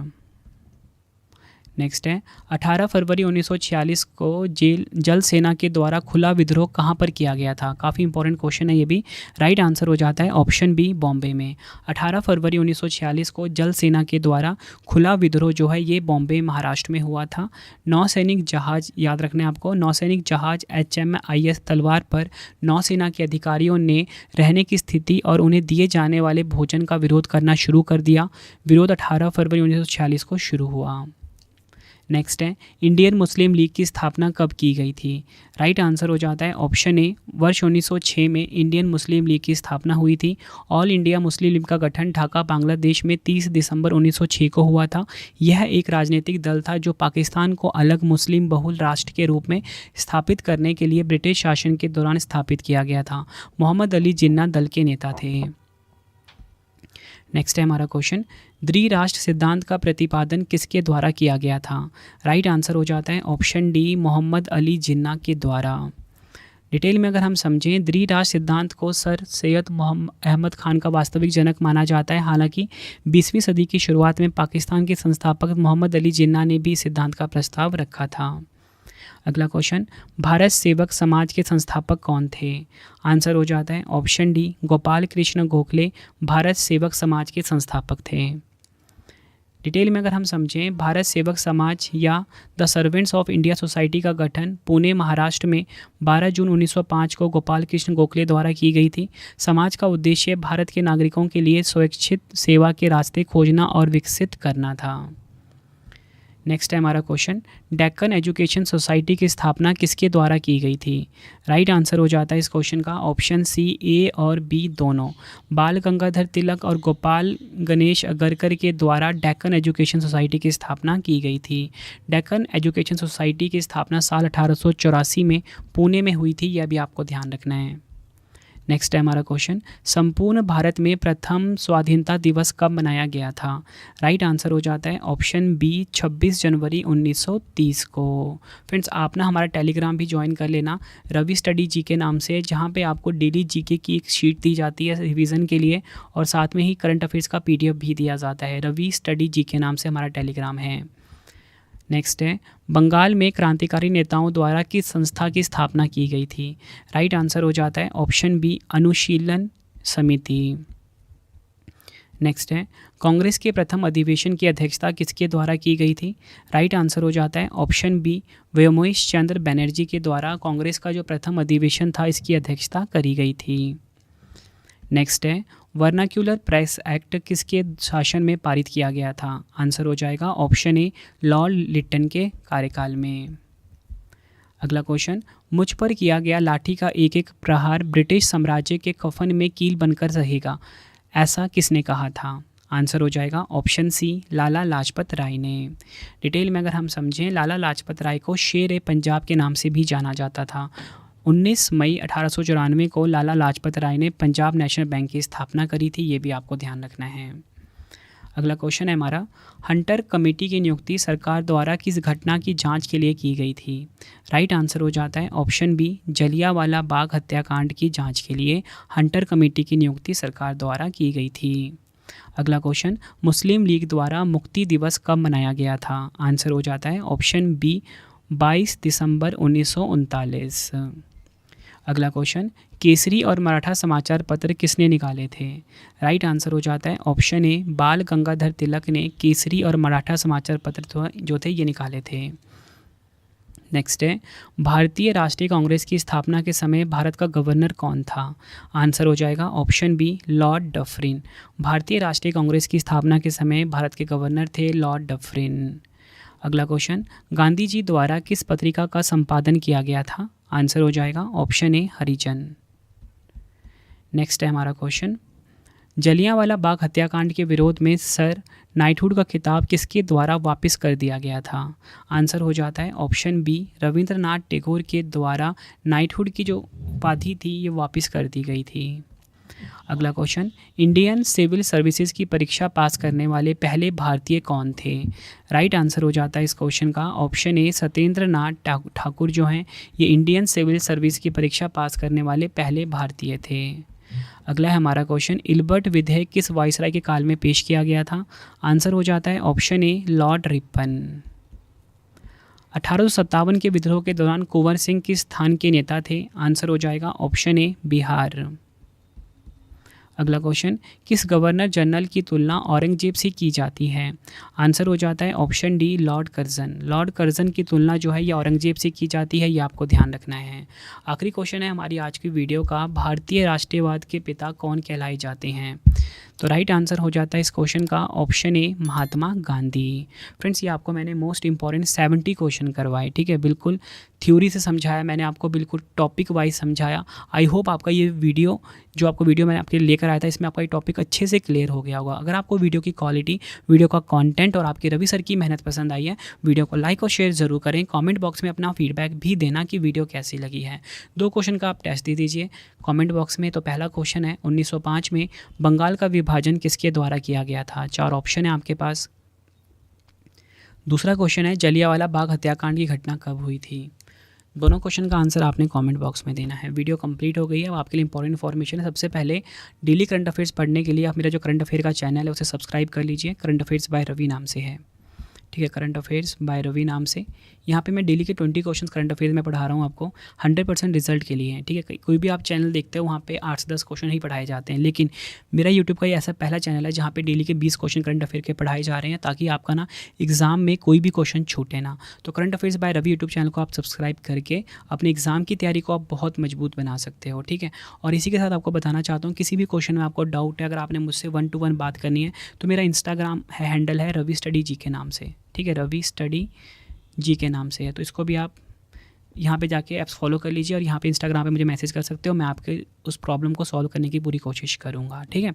नेक्स्ट है 18 फरवरी 1946 को जल सेना के द्वारा खुला विद्रोह कहाँ पर किया गया था। काफ़ी इंपॉर्टेंट क्वेश्चन है ये भी। राइट आंसर हो जाता है ऑप्शन बी बॉम्बे में। 18 फरवरी 1946 को जल सेना के द्वारा खुला विद्रोह जो है ये बॉम्बे महाराष्ट्र में हुआ था। नौसैनिक जहाज़, याद रखना है आपको, नौसैनिक जहाज़ HMIS तलवार पर नौसेना के अधिकारियों ने रहने की स्थिति और उन्हें दिए जाने वाले भोजन का विरोध करना शुरू कर दिया। विरोध 18 फरवरी 1946 को शुरू हुआ। नेक्स्ट है इंडियन मुस्लिम लीग की स्थापना कब की गई थी। राइट आंसर हो जाता है ऑप्शन ए, वर्ष 1906 में इंडियन मुस्लिम लीग की स्थापना हुई थी। ऑल इंडिया मुस्लिम लीग का गठन ढाका बांग्लादेश में 30 दिसंबर 1906 को हुआ था। यह एक राजनीतिक दल था जो पाकिस्तान को अलग मुस्लिम बहुल राष्ट्र के रूप में स्थापित करने के लिए ब्रिटिश शासन के दौरान स्थापित किया गया था। मोहम्मद अली जिन्ना दल के नेता थे। नेक्स्ट है हमारा क्वेश्चन, द्विराष्ट्र सिद्धांत का प्रतिपादन किसके द्वारा किया गया था। राइट आंसर हो जाता है ऑप्शन डी, मोहम्मद अली जिन्ना के द्वारा। डिटेल में अगर हम समझें, द्विराष्ट्र सिद्धांत को सर सैयद अहमद खान का वास्तविक जनक माना जाता है। हालांकि 20वीं सदी की शुरुआत में पाकिस्तान के संस्थापक मोहम्मद अली जिन्ना ने भी सिद्धांत का प्रस्ताव रखा था। अगला क्वेश्चन, भारत सेवक समाज के संस्थापक कौन थे। आंसर हो जाता है ऑप्शन डी, गोपाल कृष्ण गोखले भारत सेवक समाज के संस्थापक थे। डिटेल में अगर हम समझें, भारत सेवक समाज या the servants of India society का गठन पुणे महाराष्ट्र में 12 जून 1905 को गोपाल कृष्ण गोखले द्वारा की गई थी। समाज का उद्देश्य भारत के नागरिकों के लिए स्वैच्छिक सेवा के रास्ते खोजना और विकसित करना था। नेक्स्ट है हमारा क्वेश्चन, डेक्कन एजुकेशन सोसाइटी की स्थापना किसके द्वारा की गई थी। राइट आंसर हो जाता है इस क्वेश्चन का ऑप्शन सी, ए और बी दोनों। बाल गंगाधर तिलक और गोपाल गणेश अगरकर के द्वारा डेक्कन एजुकेशन सोसाइटी की स्थापना की गई थी। डेक्कन एजुकेशन सोसाइटी की स्थापना साल 1884 में पुणे में हुई थी, यह भी आपको ध्यान रखना है। नेक्स्ट है हमारा क्वेश्चन, संपूर्ण भारत में प्रथम स्वाधीनता दिवस कब मनाया गया था। राइट आंसर हो जाता है ऑप्शन बी, 26 जनवरी 1930 को। फ्रेंड्स, आप ना हमारा टेलीग्राम भी ज्वाइन कर लेना, रवि स्टडी जीके नाम से, जहाँ पे आपको डेली जीके की एक शीट दी जाती है रिवीजन के लिए, और साथ में ही करंट अफेयर्स का PDF भी दिया जाता है। रवि स्टडी जीके नाम से हमारा टेलीग्राम है। नेक्स्ट है, बंगाल में क्रांतिकारी नेताओं द्वारा किस संस्था की स्थापना की गई थी। राइट आंसर हो जाता है ऑप्शन बी, अनुशीलन समिति। नेक्स्ट है, कांग्रेस के प्रथम अधिवेशन की अध्यक्षता किसके द्वारा की गई थी। राइट आंसर हो जाता है ऑप्शन बी, व्योमेश चंद्र बनर्जी के द्वारा कांग्रेस का जो प्रथम अधिवेशन था इसकी अध्यक्षता करी गई थी। नेक्स्ट है, वर्नाक्यूलर प्रेस एक्ट किसके शासन में पारित किया गया था। आंसर हो जाएगा ऑप्शन ए, लॉर्ड लिटन के कार्यकाल में। अगला क्वेश्चन, मुझ पर किया गया लाठी का एक एक प्रहार ब्रिटिश साम्राज्य के कफन में कील बनकर रहेगा, ऐसा किसने कहा था। आंसर हो जाएगा ऑप्शन सी, लाला लाजपत राय ने। डिटेल में अगर हम समझें, लाला लाजपत राय को शेर ए पंजाब के नाम से भी जाना जाता था। 19 मई 1894 को लाला लाजपत राय ने पंजाब नेशनल बैंक की स्थापना करी थी, ये भी आपको ध्यान रखना है। अगला क्वेश्चन है हमारा, हंटर कमेटी की नियुक्ति सरकार द्वारा किस घटना की जांच के लिए की गई थी। राइट आंसर हो जाता है ऑप्शन बी, जलियांवाला बाग हत्याकांड की जांच के लिए हंटर कमेटी की नियुक्ति सरकार द्वारा की गई थी। अगला क्वेश्चन, मुस्लिम लीग द्वारा मुक्ति दिवस कब मनाया गया था। आंसर हो जाता है ऑप्शन बी, 22 दिसंबर 1939। अगला क्वेश्चन, केसरी और मराठा समाचार पत्र किसने निकाले थे। राइट आंसर हो जाता है ऑप्शन ए, बाल गंगाधर तिलक ने केसरी और मराठा समाचार पत्र जो थे ये निकाले थे। नेक्स्ट है, भारतीय राष्ट्रीय कांग्रेस की स्थापना के समय भारत का गवर्नर कौन था। आंसर हो जाएगा ऑप्शन बी, लॉर्ड डफरिन। भारतीय राष्ट्रीय कांग्रेस की स्थापना के समय भारत के गवर्नर थे लॉर्ड डफरिन। अगला क्वेश्चन, गांधी जी द्वारा किस पत्रिका का संपादन किया गया था। आंसर हो जाएगा ऑप्शन ए, हरिजन। नेक्स्ट है हमारा क्वेश्चन, जलियांवाला बाग हत्याकांड के विरोध में सर नाइटहुड का खिताब किसके द्वारा वापस कर दिया गया था। आंसर हो जाता है ऑप्शन बी, रविंद्रनाथ टैगोर के द्वारा नाइटहुड की जो उपाधि थी ये वापस कर दी गई थी। अगला क्वेश्चन, इंडियन सिविल सर्विसेज की परीक्षा पास करने वाले पहले भारतीय कौन थे। राइट आंसर हो जाता है इस क्वेश्चन का ऑप्शन ए, सत्येंद्र नाथ ठाकुर जो हैं ये इंडियन सिविल सर्विस की परीक्षा पास करने वाले पहले भारतीय थे। अगला है हमारा क्वेश्चन, इल्बर्ट विधेयक किस वायसराय के काल में पेश किया गया था। आंसर हो जाता है ऑप्शन ए, लॉर्ड रिपन। 1857 के विद्रोह के दौरान कुंवर सिंह किस स्थान के नेता थे? आंसर हो जाएगा ऑप्शन ए बिहार। अगला क्वेश्चन, किस गवर्नर जनरल की तुलना औरंगजेब से की जाती है? आंसर हो जाता है option D Lord Curzon. Lord Curzon की तुलना जो है ये औरंगजेब से की जाती है, ये आपको ध्यान रखना है। आखिरी क्वेश्चन है हमारी आज की वीडियो का, भारतीय राष्ट्रवाद के पिता कौन कहलाए जाते हैं? तो राइट आंसर हो जाता है इस क्वेश्चन का ऑप्शन ए महात्मा गांधी। फ्रेंड्स, ये आपको मैंने मोस्ट इंपॉर्टेंट 70 क्वेश्चन करवाए, ठीक है, बिल्कुल थ्योरी से समझाया मैंने आपको, बिल्कुल टॉपिक वाइज समझाया। आई होप आपका ये वीडियो जो आपको वीडियो मैंने आपके लिए लेकर आया था इसमें आपका ये टॉपिक अच्छे से क्लियर हो गया होगा। अगर आपको वीडियो की क्वालिटी, वीडियो का कंटेंट और आपके रवि सर की मेहनत पसंद आई है, वीडियो को लाइक और शेयर ज़रूर करें। कमेंट बॉक्स में अपना फीडबैक भी देना कि वीडियो कैसी लगी है। 2 क्वेश्चन का आप टेस्ट दे दीजिए कमेंट बॉक्स में। तो पहला क्वेश्चन है 1905 में बंगाल का विभाजन किसके द्वारा किया गया था? 4 ऑप्शन है आपके पास। दूसरा क्वेश्चन है जलियांवाला बाग हत्याकांड की घटना कब हुई थी? दोनों क्वेश्चन का आंसर आपने कमेंट बॉक्स में देना है। वीडियो कंप्लीट हो गई है। अब आपके लिए इंपॉर्टेंट इन्फॉर्मेशन है। सबसे पहले डेली करंट अफेयर्स पढ़ने के लिए आप मेरा जो करंट अफेयर का चैनल है उसे सब्सक्राइब कर लीजिए। करंट अफेयर्स बाय रवि नाम से है, ठीक है, करंट अफेयर्स बाय रवि नाम से। यहाँ पे मैं डेली के 20 क्वेश्चन करंट अफेयर्स में पढ़ा रहा हूँ आपको 100% रिजल्ट के लिए, ठीक है। कोई भी आप चैनल देखते हो वहाँ पे 8 से 10 क्वेश्चन ही पढ़ाए जाते हैं, लेकिन मेरा यूट्यूब का ये ऐसा पहला चैनल है जहाँ पे डेली के 20 क्वेश्चन करंट अफेयर के पढ़ाए जा रहे हैं, ताकि आपका ना एग्जाम में कोई भी क्वेश्चन छूटे ना। तो current affairs by Ravi YouTube channel को आप सब्सक्राइब करके अपने एग्जाम की तैयारी को आप बहुत मजबूत बना सकते हो, ठीक है। और इसी के साथ आपको बताना चाहता हूँ, किसी भी क्वेश्चन में आपको डाउट है, अगर आपने मुझसे 1 to 1 बात करनी है तो मेरा इंस्टाग्राम हैंडल है रवि स्टडी जी के नाम से, ठीक है, रवि स्टडी जी के नाम से है। तो इसको भी आप यहाँ पे जाके ऐप्स फॉलो कर लीजिए और यहाँ पे इंस्टाग्राम पे मुझे मैसेज कर सकते हो। मैं आपके उस प्रॉब्लम को सॉल्व करने की पूरी कोशिश करूँगा, ठीक है।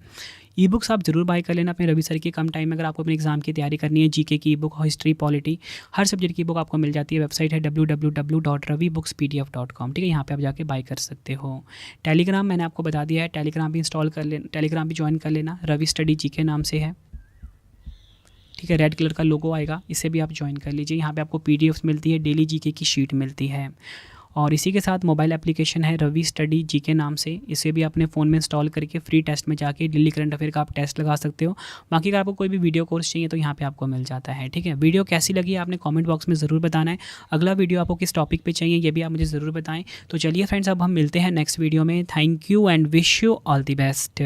ई बुक्स आप जरूर बाय कर लेना अपने रवि सर की कम टाइम में। अगर आपको अपने एग्जाम की तैयारी करनी है, जीके की ई बुक, हिस्ट्री, पॉलिटी, हर सब्जेक्ट की बुक आपको मिल जाती है। वेबसाइट है www.ravibookspdf.com, ठीक है, यहाँ पे आप जाके बाय कर सकते हो। टेलीग्राम मैंने आपको बता दिया है, टेलीग्राम भी इंस्टॉल कर लेना, टेलीग्राम भी ज्वाइन कर लेना, रवि स्टडी जी के नाम से है, ठीक है। रेड कलर का लोगो आएगा, इसे भी आप ज्वाइन कर लीजिए। यहाँ पे आपको पीडीएफ्स मिलती है, डेली जीके की शीट मिलती है। और इसी के साथ मोबाइल एप्लीकेशन है रवि स्टडी जी के नाम से, इसे भी अपने फ़ोन में इंस्टॉल करके फ्री टेस्ट में जाके डेली करंट अफेयर का आप टेस्ट लगा सकते हो। बाकी अगर आपको कोई भी वीडियो कोर्स चाहिए तो यहाँ पे आपको मिल जाता है, ठीक है। वीडियो कैसी लगी आपने कमेंट बॉक्स में ज़रूर बताना है। अगला वीडियो आपको किस टॉपिक पे चाहिए ये भी आप मुझे ज़रूर बताएं। तो चलिए फ्रेंड्स, अब हम मिलते हैं नेक्स्ट वीडियो में। Thank you and wish you all the best.